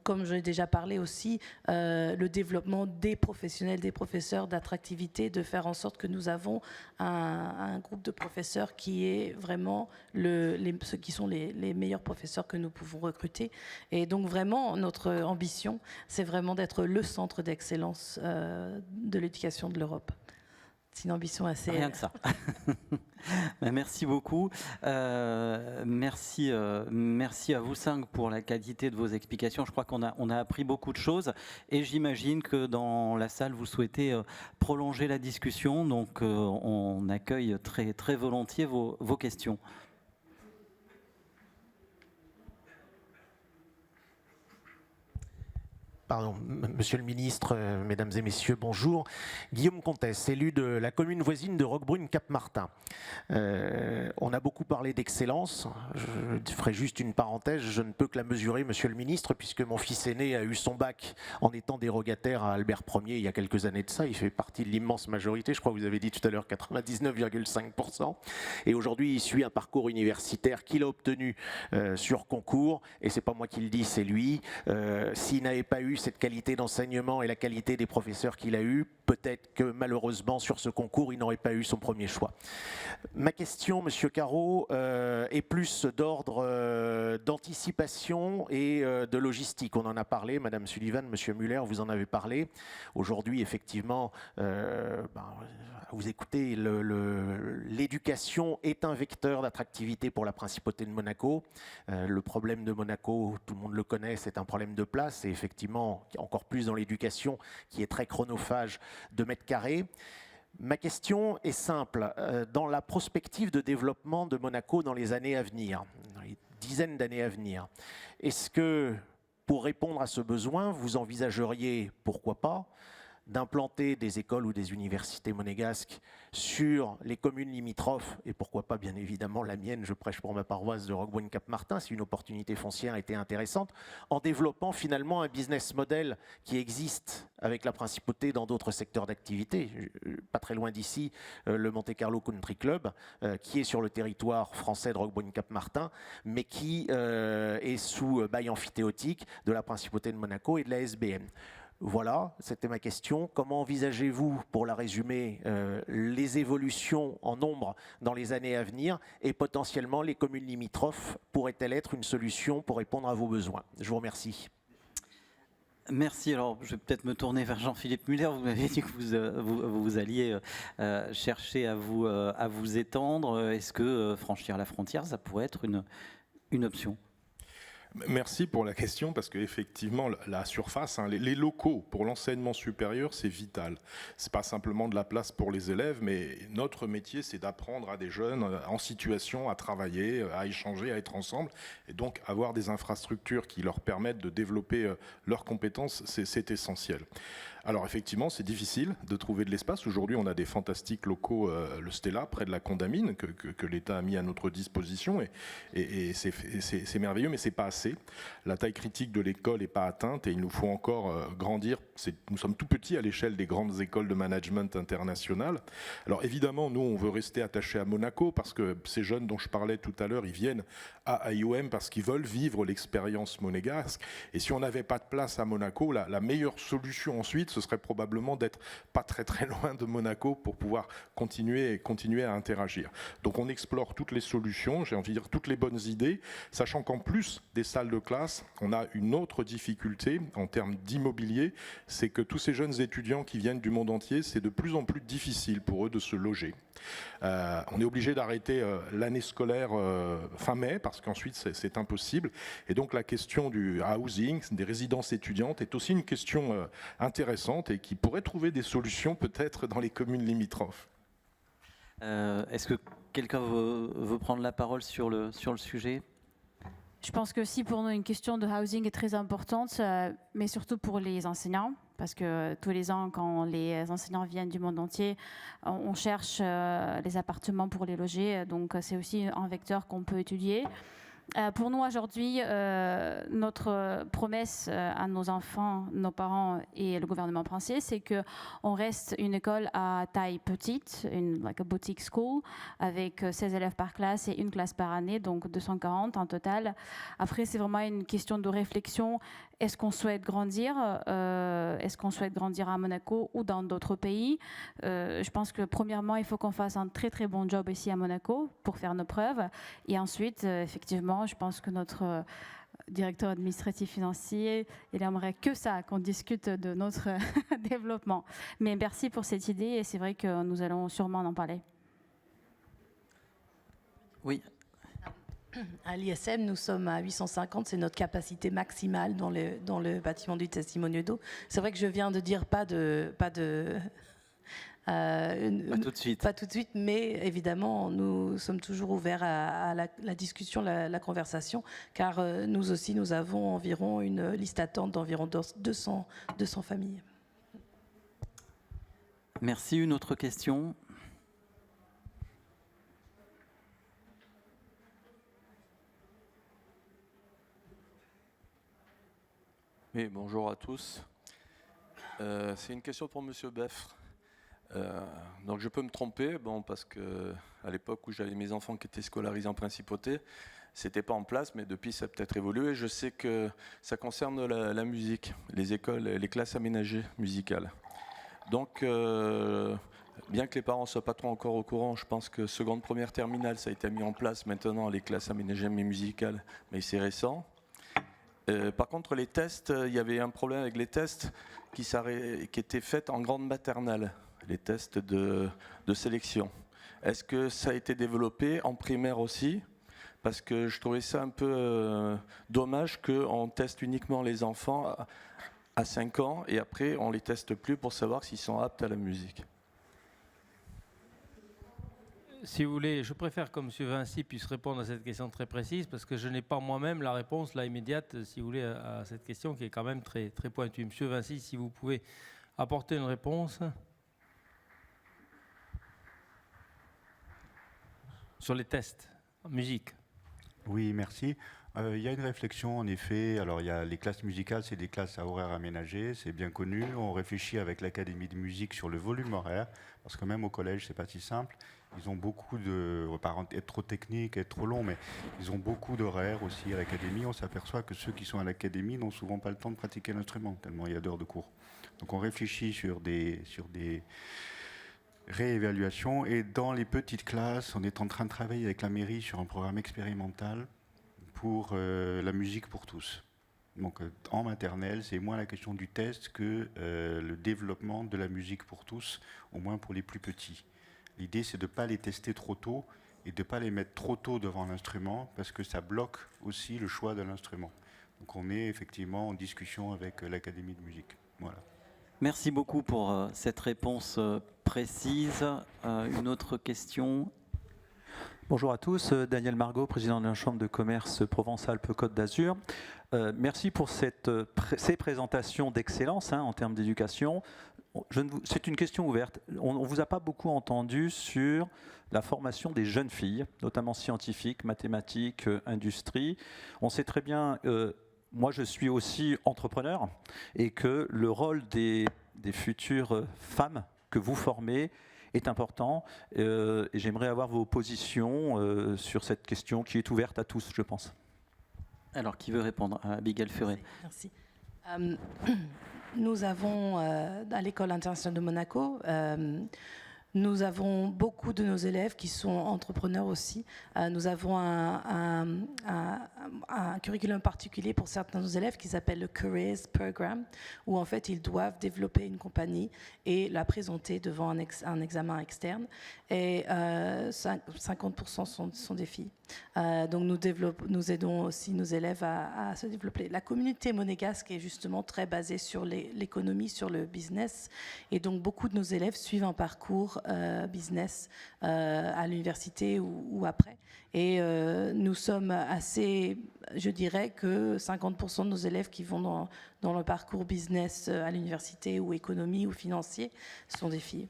comme j'ai déjà parlé aussi, le développement des professionnels, des professeurs, d'attractivité, de faire en sorte que nous avons un groupe de professeurs qui est vraiment ceux qui sont les meilleurs professeurs que nous pouvons recruter. Et donc vraiment, notre ambition, c'est vraiment d'être le centre d'excellence de l'éducation de l'Europe. C'est une ambition assez... Rien que ça. Merci beaucoup. Merci à vous 5 pour la qualité de vos explications. Je crois qu'on a appris beaucoup de choses et j'imagine que dans la salle, vous souhaitez prolonger la discussion. Donc, on accueille très, très volontiers vos questions. Pardon, Monsieur le Ministre, Mesdames et Messieurs, bonjour. Guillaume Comtesse, élu de la commune voisine de Roquebrune-Cap-Martin. On a beaucoup parlé d'excellence. Je ferai juste une parenthèse. Je ne peux que la mesurer, Monsieur le Ministre, puisque mon fils aîné a eu son bac en étant dérogataire à Albert Ier il y a quelques années de ça. Il fait partie de l'immense majorité. Je crois que vous avez dit tout à l'heure 99,5%. Et aujourd'hui, il suit un parcours universitaire qu'il a obtenu sur concours. Et c'est pas moi qui le dis, c'est lui. S'il n'avait pas eu cette qualité d'enseignement et la qualité des professeurs qu'il a eu, peut-être que malheureusement sur ce concours, il n'aurait pas eu son premier choix. Ma question, Monsieur Carreau, est plus d'ordre d'anticipation et de logistique. On en a parlé, Madame Sullivan, Monsieur Muller, vous en avez parlé. Aujourd'hui, effectivement, vous écoutez, l'éducation est un vecteur d'attractivité pour la principauté de Monaco. Le problème de Monaco, tout le monde le connaît, c'est un problème de place et effectivement, encore plus dans l'éducation qui est très chronophage de mètres carrés. Ma question est simple. Dans la prospective de développement de Monaco dans les années à venir, dans les dizaines d'années à venir, est-ce que pour répondre à ce besoin, vous envisageriez, pourquoi pas, d'implanter des écoles ou des universités monégasques sur les communes limitrophes, et pourquoi pas bien évidemment la mienne, je prêche pour ma paroisse de Roquebrune-Cap-Martin, si une opportunité foncière était intéressante, en développant finalement un business model qui existe avec la principauté dans d'autres secteurs d'activité. Pas très loin d'ici, le Monte Carlo Country Club, qui est sur le territoire français de Roquebrune-Cap-Martin, mais qui est sous bail amphithéotique de la principauté de Monaco et de la SBM. Voilà, c'était ma question. Comment envisagez-vous, pour la résumer, les évolutions en nombre dans les années à venir et potentiellement les communes limitrophes pourraient-elles être une solution pour répondre à vos besoins? Je vous remercie. Merci. Alors, je vais peut-être me tourner vers Jean-Philippe Muller. Vous m'avez dit que vous alliez chercher à vous étendre. Est-ce que franchir la frontière, ça pourrait être une option? Merci pour la question, parce qu'effectivement, la surface, les locaux pour l'enseignement supérieur, c'est vital. Ce n'est pas simplement de la place pour les élèves, mais notre métier, c'est d'apprendre à des jeunes en situation à travailler, à échanger, à être ensemble. Et donc, avoir des infrastructures qui leur permettent de développer leurs compétences, c'est essentiel. Alors effectivement, c'est difficile de trouver de l'espace. Aujourd'hui, on a des fantastiques locaux, le Stella, près de la Condamine, que l'État a mis à notre disposition. Et c'est merveilleux, mais ce n'est pas assez. La taille critique de l'école n'est pas atteinte et il nous faut encore grandir. Nous sommes tout petits à l'échelle des grandes écoles de management internationales. Alors évidemment, nous, on veut rester attachés à Monaco parce que ces jeunes dont je parlais tout à l'heure, ils viennent à IOM parce qu'ils veulent vivre l'expérience monégasque. Et si on n'avait pas de place à Monaco, la meilleure solution ensuite, ce serait probablement d'être pas très très loin de Monaco pour pouvoir continuer à interagir. Donc on explore toutes les solutions, j'ai envie de dire toutes les bonnes idées, sachant qu'en plus des salles de classe, on a une autre difficulté en termes d'immobilier, c'est que tous ces jeunes étudiants qui viennent du monde entier, c'est de plus en plus difficile pour eux de se loger. On est obligé d'arrêter l'année scolaire fin mai parce qu'ensuite c'est impossible, et donc la question du housing, des résidences étudiantes est aussi une question intéressante et qui pourrait trouver des solutions peut-être dans les communes limitrophes. Est-ce que quelqu'un veut prendre la parole sur le sujet? Je pense que aussi pour nous, une question de housing est très importante, mais surtout pour les enseignants, parce que tous les ans, quand les enseignants viennent du monde entier, on cherche les appartements pour les loger, donc c'est aussi un vecteur qu'on peut étudier. Pour nous aujourd'hui, notre promesse à nos enfants, nos parents et le gouvernement français, c'est qu'on reste une école à taille petite, like a boutique school, avec 16 élèves par classe et une classe par année, donc 240 en total. Après, c'est vraiment une question de réflexion. Est-ce qu'on souhaite grandir Est-ce qu'on souhaite grandir à Monaco ou dans d'autres pays? Je pense que premièrement, il faut qu'on fasse un très très bon job ici à Monaco pour faire nos preuves. Et ensuite, effectivement, je pense que notre directeur administratif financier, il aimerait que ça, qu'on discute de notre développement. Mais merci pour cette idée et c'est vrai que nous allons sûrement en parler. Oui. À l'ISM, nous sommes à 850, c'est notre capacité maximale dans le bâtiment du testimonial d'eau. C'est vrai que je viens de dire pas tout de suite. Pas tout de suite, mais évidemment, nous sommes toujours ouverts à la discussion, la conversation, car nous aussi, nous avons environ une liste d'attente d'environ 200 familles. Merci. Une autre question? Oui, bonjour à tous. C'est une question pour Monsieur Beffre. Donc je peux me tromper, parce que à l'époque où j'avais mes enfants qui étaient scolarisés en principauté, c'était pas en place, mais depuis ça a peut-être évolué. Je sais que ça concerne la musique, les écoles, les classes aménagées musicales. Donc bien que les parents soient pas trop encore au courant, je pense que seconde, première, terminale, ça a été mis en place maintenant, les classes aménagées mais musicales, mais c'est récent. Par contre, les tests, il y avait un problème avec les tests qui étaient faits en grande maternelle, les tests de sélection. Est-ce que ça a été développé en primaire aussi? Parce que je trouvais ça un peu dommage qu'on teste uniquement les enfants à 5 ans et après on ne les teste plus pour savoir s'ils sont aptes à la musique. Si vous voulez, je préfère que M. Vinci puisse répondre à cette question très précise parce que je n'ai pas moi-même la réponse là immédiate, si vous voulez, à cette question qui est quand même très, très pointue. M. Vinci, si vous pouvez apporter une réponse sur les tests en musique. Oui, merci. Il y a une réflexion, en effet. Alors, il y a les classes musicales, c'est des classes à horaires aménagés, c'est bien connu. On réfléchit avec l'Académie de musique sur le volume horaire, parce que même au collège, c'est pas si simple. Ils ont beaucoup de, on va pas être trop technique, être trop long, mais ils ont beaucoup d'horaires aussi à l'Académie. On s'aperçoit que ceux qui sont à l'Académie n'ont souvent pas le temps de pratiquer l'instrument, tellement il y a d'heures de cours. Donc, on réfléchit sur des réévaluations. Et dans les petites classes, on est en train de travailler avec la mairie sur un programme expérimental pour la musique pour tous. Donc en maternelle, c'est moins la question du test que le développement de la musique pour tous, au moins pour les plus petits. L'idée, c'est de ne pas les tester trop tôt et de ne pas les mettre trop tôt devant l'instrument, parce que ça bloque aussi le choix de l'instrument. Donc on est effectivement en discussion avec l'Académie de musique. Voilà. Merci beaucoup pour cette réponse précise. Une autre question? Bonjour à tous, Daniel Margot, président de la Chambre de commerce Provence-Alpes-Côte d'Azur. Merci pour ces présentations d'excellence en termes d'éducation. C'est une question ouverte. On ne vous a pas beaucoup entendu sur la formation des jeunes filles, notamment scientifiques, mathématiques, industrie. On sait très bien, moi je suis aussi entrepreneur, et que le rôle des futures femmes que vous formez est important, et j'aimerais avoir vos positions sur cette question qui est ouverte à tous, je pense. Alors, qui veut répondre? Abigail Ferré. Merci. Nous avons, à l'École internationale de Monaco, nous avons beaucoup de nos élèves qui sont entrepreneurs aussi. Nous avons un curriculum particulier pour certains de nos élèves qui s'appelle le Careers Program, où en fait ils doivent développer une compagnie et la présenter devant un examen externe. Et 50% sont des filles. Donc nous aidons aussi nos élèves à se développer. La communauté monégasque est justement très basée sur l'économie, sur le business. Et donc beaucoup de nos élèves suivent un parcours business à l'université ou après. Et nous sommes assez, je dirais que 50% de nos élèves qui vont dans le parcours business à l'université ou économie ou financier sont des filles.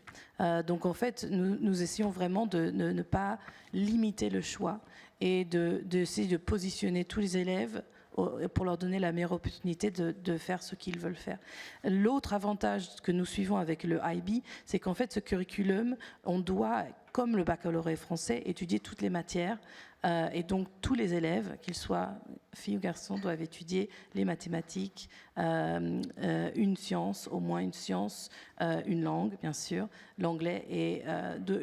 Donc en fait, nous essayons vraiment de ne pas limiter le choix et d'essayer de positionner tous les élèves pour leur donner la meilleure opportunité de faire ce qu'ils veulent faire. L'autre avantage que nous suivons avec le IB, c'est qu'en fait, ce curriculum, on doit, comme le baccalauréat français, étudier toutes les matières. Et donc, tous les élèves, qu'ils soient filles ou garçons, doivent étudier les mathématiques, une science, au moins une science, une langue, bien sûr, l'anglais, et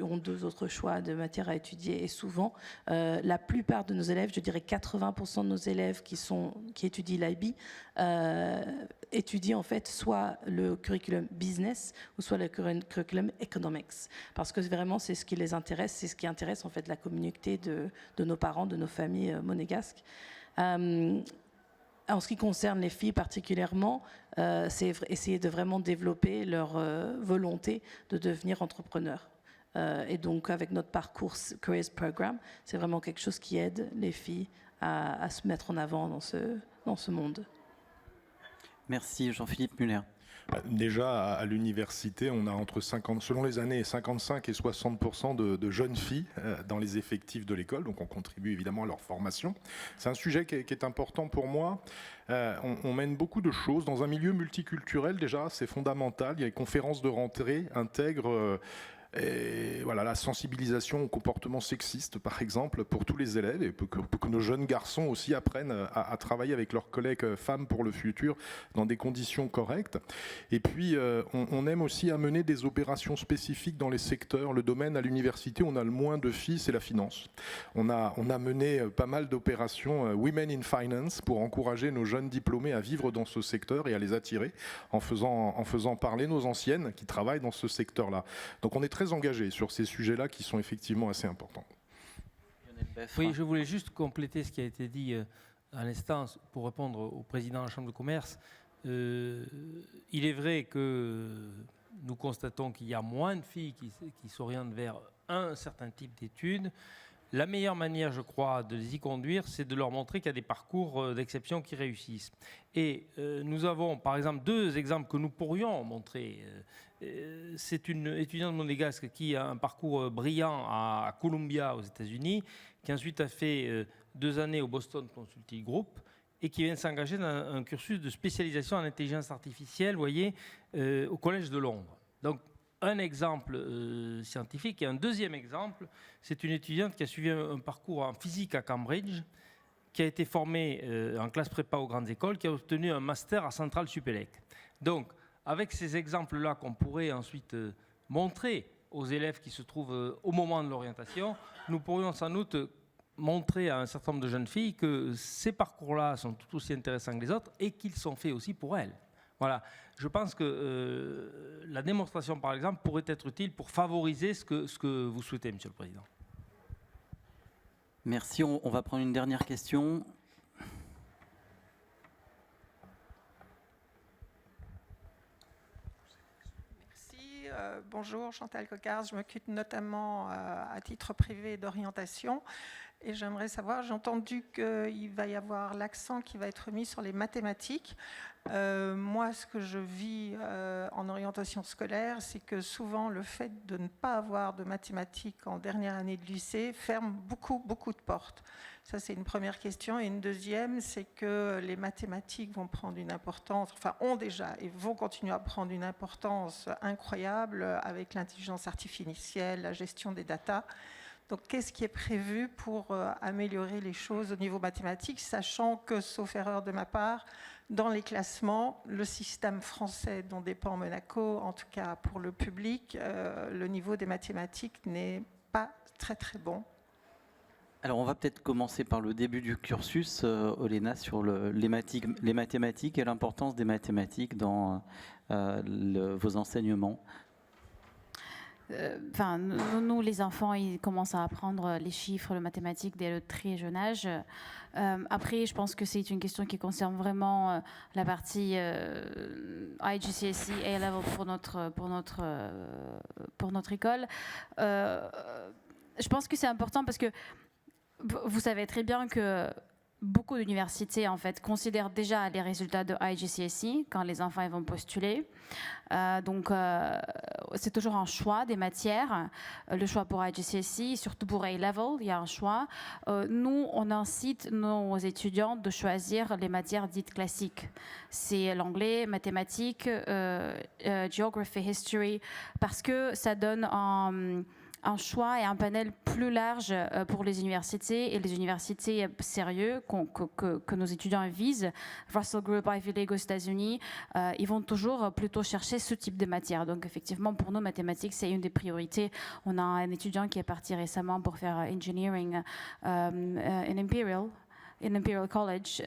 ont deux autres choix de matières à étudier. Et souvent, la plupart de nos élèves, je dirais 80% de nos élèves qui étudient l'IB, étudient en fait soit le curriculum business ou soit le curriculum economics, parce que vraiment c'est ce qui les intéresse, c'est ce qui intéresse en fait la communauté de nos parents, de nos familles monégasques. En ce qui concerne les filles particulièrement, c'est essayer de vraiment développer leur volonté de devenir entrepreneur. Et donc avec notre parcours Careers Program, c'est vraiment quelque chose qui aide les filles à se mettre en avant dans ce monde. Merci Jean-Philippe Muller. Déjà, à l'université, on a selon les années, 55 et 60% de jeunes filles dans les effectifs de l'école, donc on contribue évidemment à leur formation. C'est un sujet qui est important pour moi. On mène beaucoup de choses dans un milieu multiculturel, déjà, c'est fondamental. Il y a les conférences de rentrée intègrent et voilà, la sensibilisation au comportement sexiste, par exemple, pour tous les élèves, et pour que nos jeunes garçons aussi apprennent à travailler avec leurs collègues femmes pour le futur dans des conditions correctes. Et puis, on aime aussi amener des opérations spécifiques dans les secteurs. Le domaine à l'université, on a le moins de filles, c'est la finance. On a mené pas mal d'opérations Women in Finance pour encourager nos jeunes diplômés à vivre dans ce secteur et à les attirer en faisant parler nos anciennes qui travaillent dans ce secteur-là. Donc on est très engagés sur ces sujets-là qui sont effectivement assez importants. Oui, je voulais juste compléter ce qui a été dit à l'instant pour répondre au président de la Chambre de commerce. Il est vrai que nous constatons qu'il y a moins de filles qui s'orientent vers un certain type d'études. la meilleure manière, je crois, de les y conduire, c'est de leur montrer qu'il y a des parcours d'exception qui réussissent. Et nous avons, par exemple, 2 exemples que nous pourrions montrer. C'est une étudiante monégasque qui a un parcours brillant à Columbia, aux États-Unis, qui ensuite a fait 2 années au Boston Consulting Group, et qui vient de s'engager dans un cursus de spécialisation en intelligence artificielle, vous voyez, au Collège de Londres. Donc, un exemple scientifique. Et un deuxième exemple, c'est une étudiante qui a suivi un parcours en physique à Cambridge, qui a été formée en classe prépa aux grandes écoles, qui a obtenu un master à Centrale Supélec. Donc, avec ces exemples-là qu'on pourrait ensuite montrer aux élèves qui se trouvent au moment de l'orientation, nous pourrions sans doute montrer à un certain nombre de jeunes filles que ces parcours-là sont tout aussi intéressants que les autres et qu'ils sont faits aussi pour elles. Voilà. Je pense que la démonstration, par exemple, pourrait être utile pour favoriser ce que vous souhaitez, Monsieur le Président. Merci. On va prendre une dernière question. Merci. Bonjour, Chantal Coquart. Je m'occupe notamment à titre privé d'orientation. Et j'aimerais savoir, j'ai entendu qu'il va y avoir l'accent qui va être mis sur les mathématiques. Moi, ce que je vis en orientation scolaire, c'est que souvent le fait de ne pas avoir de mathématiques en dernière année de lycée ferme beaucoup de portes. Ça, c'est une première question. Et une deuxième, c'est que les mathématiques vont prendre une importance, enfin ont déjà et vont continuer à prendre une importance incroyable avec l'intelligence artificielle, la gestion des datas. Donc, qu'est-ce qui est prévu pour améliorer les choses au niveau mathématique, sachant que, sauf erreur de ma part, dans les classements, le système français dont dépend Monaco, en tout cas pour le public, le niveau des mathématiques n'est pas très bon. Alors, on va peut-être commencer par le début du cursus, Olena, sur les mathématiques et l'importance des mathématiques dans vos enseignements. Enfin, nous, les enfants, ils commencent à apprendre les chiffres, le mathématique dès le très jeune âge. Après, je pense que c'est une question qui concerne vraiment la partie IGCSE A-Level pour notre école. Je pense que c'est important parce que vous savez très bien que beaucoup d'universités en fait considèrent déjà les résultats de IGCSE quand les enfants ils vont postuler. Donc c'est toujours un choix des matières, le choix pour IGCSE, surtout pour A-Level, il y a un choix. Nous, on incite nos étudiants de choisir les matières dites classiques. C'est l'anglais, mathématiques, geography, history, parce que ça donne un choix et un panel plus large pour les universités et les universités sérieuses que nos étudiants visent. Russell Group, Ivy League aux États-Unis, ils vont toujours plutôt chercher ce type de matière. Donc effectivement, pour nous, mathématiques, c'est une des priorités. On a un étudiant qui est parti récemment pour faire engineering in Imperial College.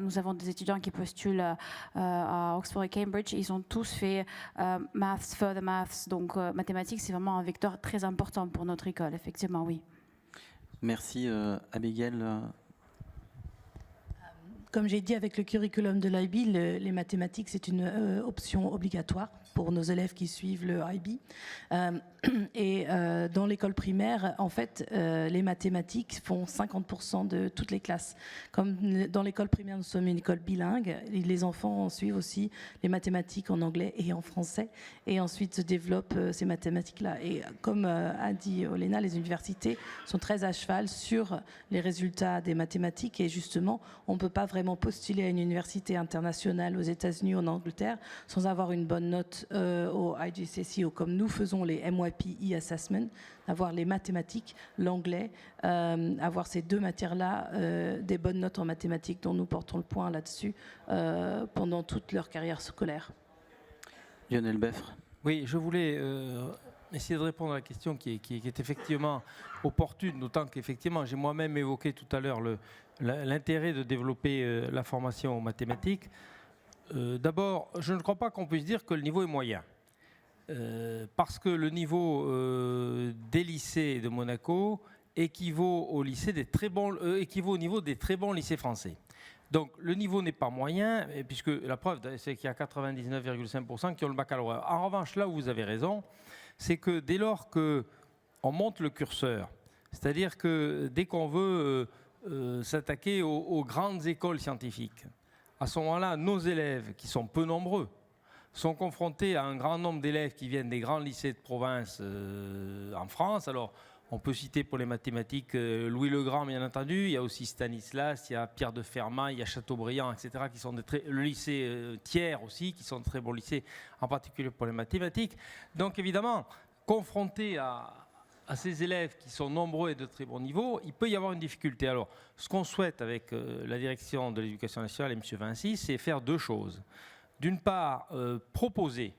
Nous avons des étudiants qui postulent à Oxford et Cambridge. Ils ont tous fait maths, further maths. Donc mathématiques, c'est vraiment un vecteur très important pour notre école, effectivement, oui. Merci. Abigail. Comme j'ai dit, avec le curriculum de l'IB, les mathématiques, c'est une option obligatoire pour nos élèves qui suivent le IB. Et dans l'école primaire, en fait, les mathématiques font 50% de toutes les classes. Comme dans l'école primaire, nous sommes une école bilingue, les enfants suivent aussi les mathématiques en anglais et en français, et ensuite se développent ces mathématiques-là. Et comme a dit Olena, les universités sont très à cheval sur les résultats des mathématiques, et justement, on ne peut pas vraiment postuler à une université internationale aux États-Unis ou en Angleterre sans avoir une bonne note au IGCSE, ou comme nous faisons les MYP e-assessment, avoir les mathématiques, l'anglais, avoir ces deux matières-là, des bonnes notes en mathématiques dont nous portons le point là-dessus pendant toute leur carrière scolaire. Lionel Beffre. Oui, je voulais essayer de répondre à la question qui est effectivement opportune, d'autant qu'effectivement, j'ai moi-même évoqué tout à l'heure l'intérêt de développer la formation aux mathématiques. D'abord, je ne crois pas qu'on puisse dire que le niveau est moyen. Parce que le niveau des lycées de Monaco équivaut au niveau des très bons lycées français. Donc le niveau n'est pas moyen, puisque la preuve, c'est qu'il y a 99,5% qui ont le baccalauréat. En revanche, là où vous avez raison, c'est que dès lors qu'on monte le curseur C'est-à-dire que dès qu'on veut s'attaquer aux grandes écoles scientifiques, à ce moment-là, nos élèves, qui sont peu nombreux, sont confrontés à un grand nombre d'élèves qui viennent des grands lycées de province en France. Alors, on peut citer pour les mathématiques Louis le Grand, bien entendu. Il y a aussi Stanislas, il y a Pierre de Fermat, il y a Chateaubriand, etc. Qui sont le lycée Thiers aussi, qui sont de très bons lycées, en particulier pour les mathématiques. Donc, évidemment, confrontés à ces élèves qui sont nombreux et de très bon niveau, il peut y avoir une difficulté. Alors, ce qu'on souhaite avec la direction de l'éducation nationale et M. Vinci, c'est faire deux choses. D'une part, proposer,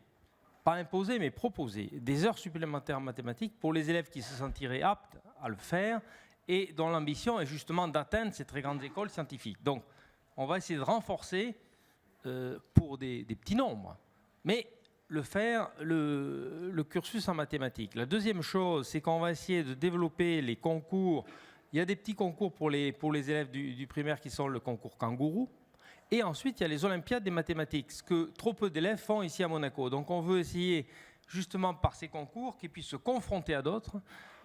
pas imposer, mais proposer des heures supplémentaires en mathématiques pour les élèves qui se sentiraient aptes à le faire et dont l'ambition est justement d'atteindre ces très grandes écoles scientifiques. Donc, on va essayer de renforcer pour des petits nombres, mais le cursus en mathématiques. La deuxième chose, c'est qu'on va essayer de développer les concours. Il y a des petits concours pour les élèves du primaire qui sont le concours kangourou. Et ensuite, il y a les Olympiades des mathématiques, ce que trop peu d'élèves font ici à Monaco. Donc on veut essayer, justement par ces concours, qu'ils puissent se confronter à d'autres,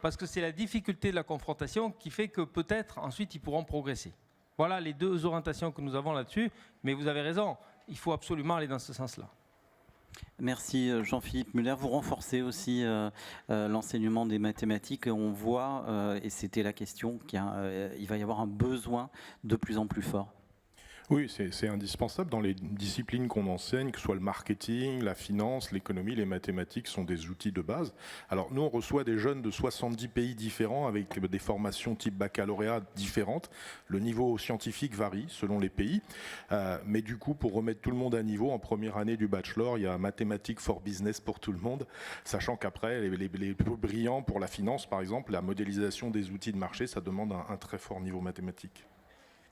parce que c'est la difficulté de la confrontation qui fait que peut-être ensuite ils pourront progresser. Voilà les deux orientations que nous avons là-dessus, mais vous avez raison, il faut absolument aller dans ce sens-là. Merci Jean-Philippe Muller. Vous renforcez aussi l'enseignement des mathématiques. On voit, et c'était la question, qu'il va y avoir un besoin de plus en plus fort. Oui, c'est indispensable dans les disciplines qu'on enseigne, que ce soit le marketing, la finance, l'économie, les mathématiques sont des outils de base. Alors nous, on reçoit des jeunes de 70 pays différents avec des formations type baccalauréat différentes. Le niveau scientifique varie selon les pays. Mais du coup, pour remettre tout le monde à niveau, en première année du bachelor, il y a mathématiques for business pour tout le monde, sachant qu'après, les plus brillants pour la finance, par exemple, la modélisation des outils de marché, ça demande un très fort niveau mathématique.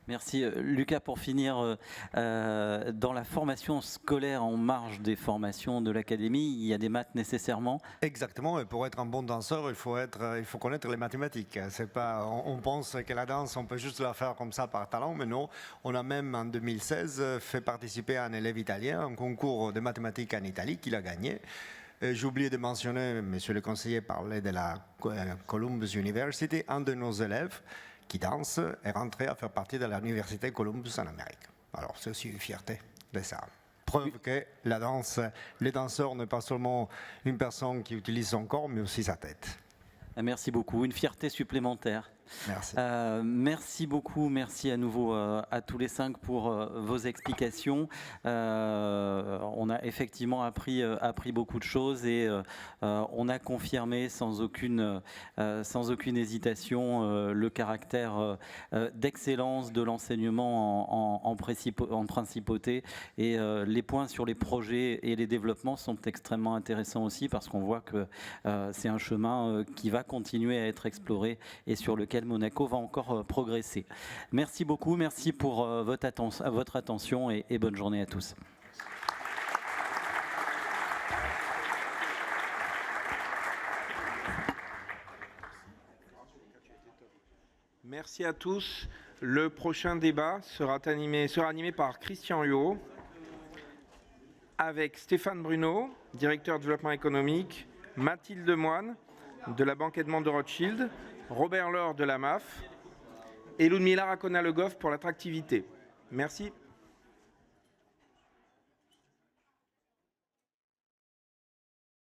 Merci. Lucas, pour finir, dans la formation scolaire en marge des formations de l'académie, il y a des maths nécessairement? Exactement, et pour être un bon danseur, il faut connaître les mathématiques. C'est pas, on pense que la danse, on peut juste la faire comme ça par talent, mais non. On a même en 2016 fait participer un élève italien à un concours de mathématiques en Italie qu'il a gagné. J'ai oublié de mentionner, monsieur le conseiller parlait de la Columbus University, un de nos élèves qui danse est rentré à faire partie de l'université Columbus en Amérique. Alors c'est aussi une fierté de ça. Preuve que la danse, les danseurs n'est pas seulement une personne qui utilise son corps, mais aussi sa tête. Merci beaucoup. Une fierté supplémentaire. Merci. Merci beaucoup, merci à nouveau à tous les 5 pour vos explications. On a effectivement appris beaucoup de choses et on a confirmé sans aucune hésitation le caractère d'excellence de l'enseignement en principauté, et les points sur les projets et les développements sont extrêmement intéressants aussi, parce qu'on voit que c'est un chemin qui va continuer à être exploré et sur lequel Monaco va encore progresser. Merci beaucoup, merci pour votre attention et bonne journée à tous. Merci à tous. Le prochain débat sera animé par Christian Huot, avec Stéphane Bruno, directeur développement économique, Mathilde Moine, de la Banque Edmond de Rothschild, Robert Laure de la MAF et Ludmila Racona-Le Goff pour l'attractivité. Merci.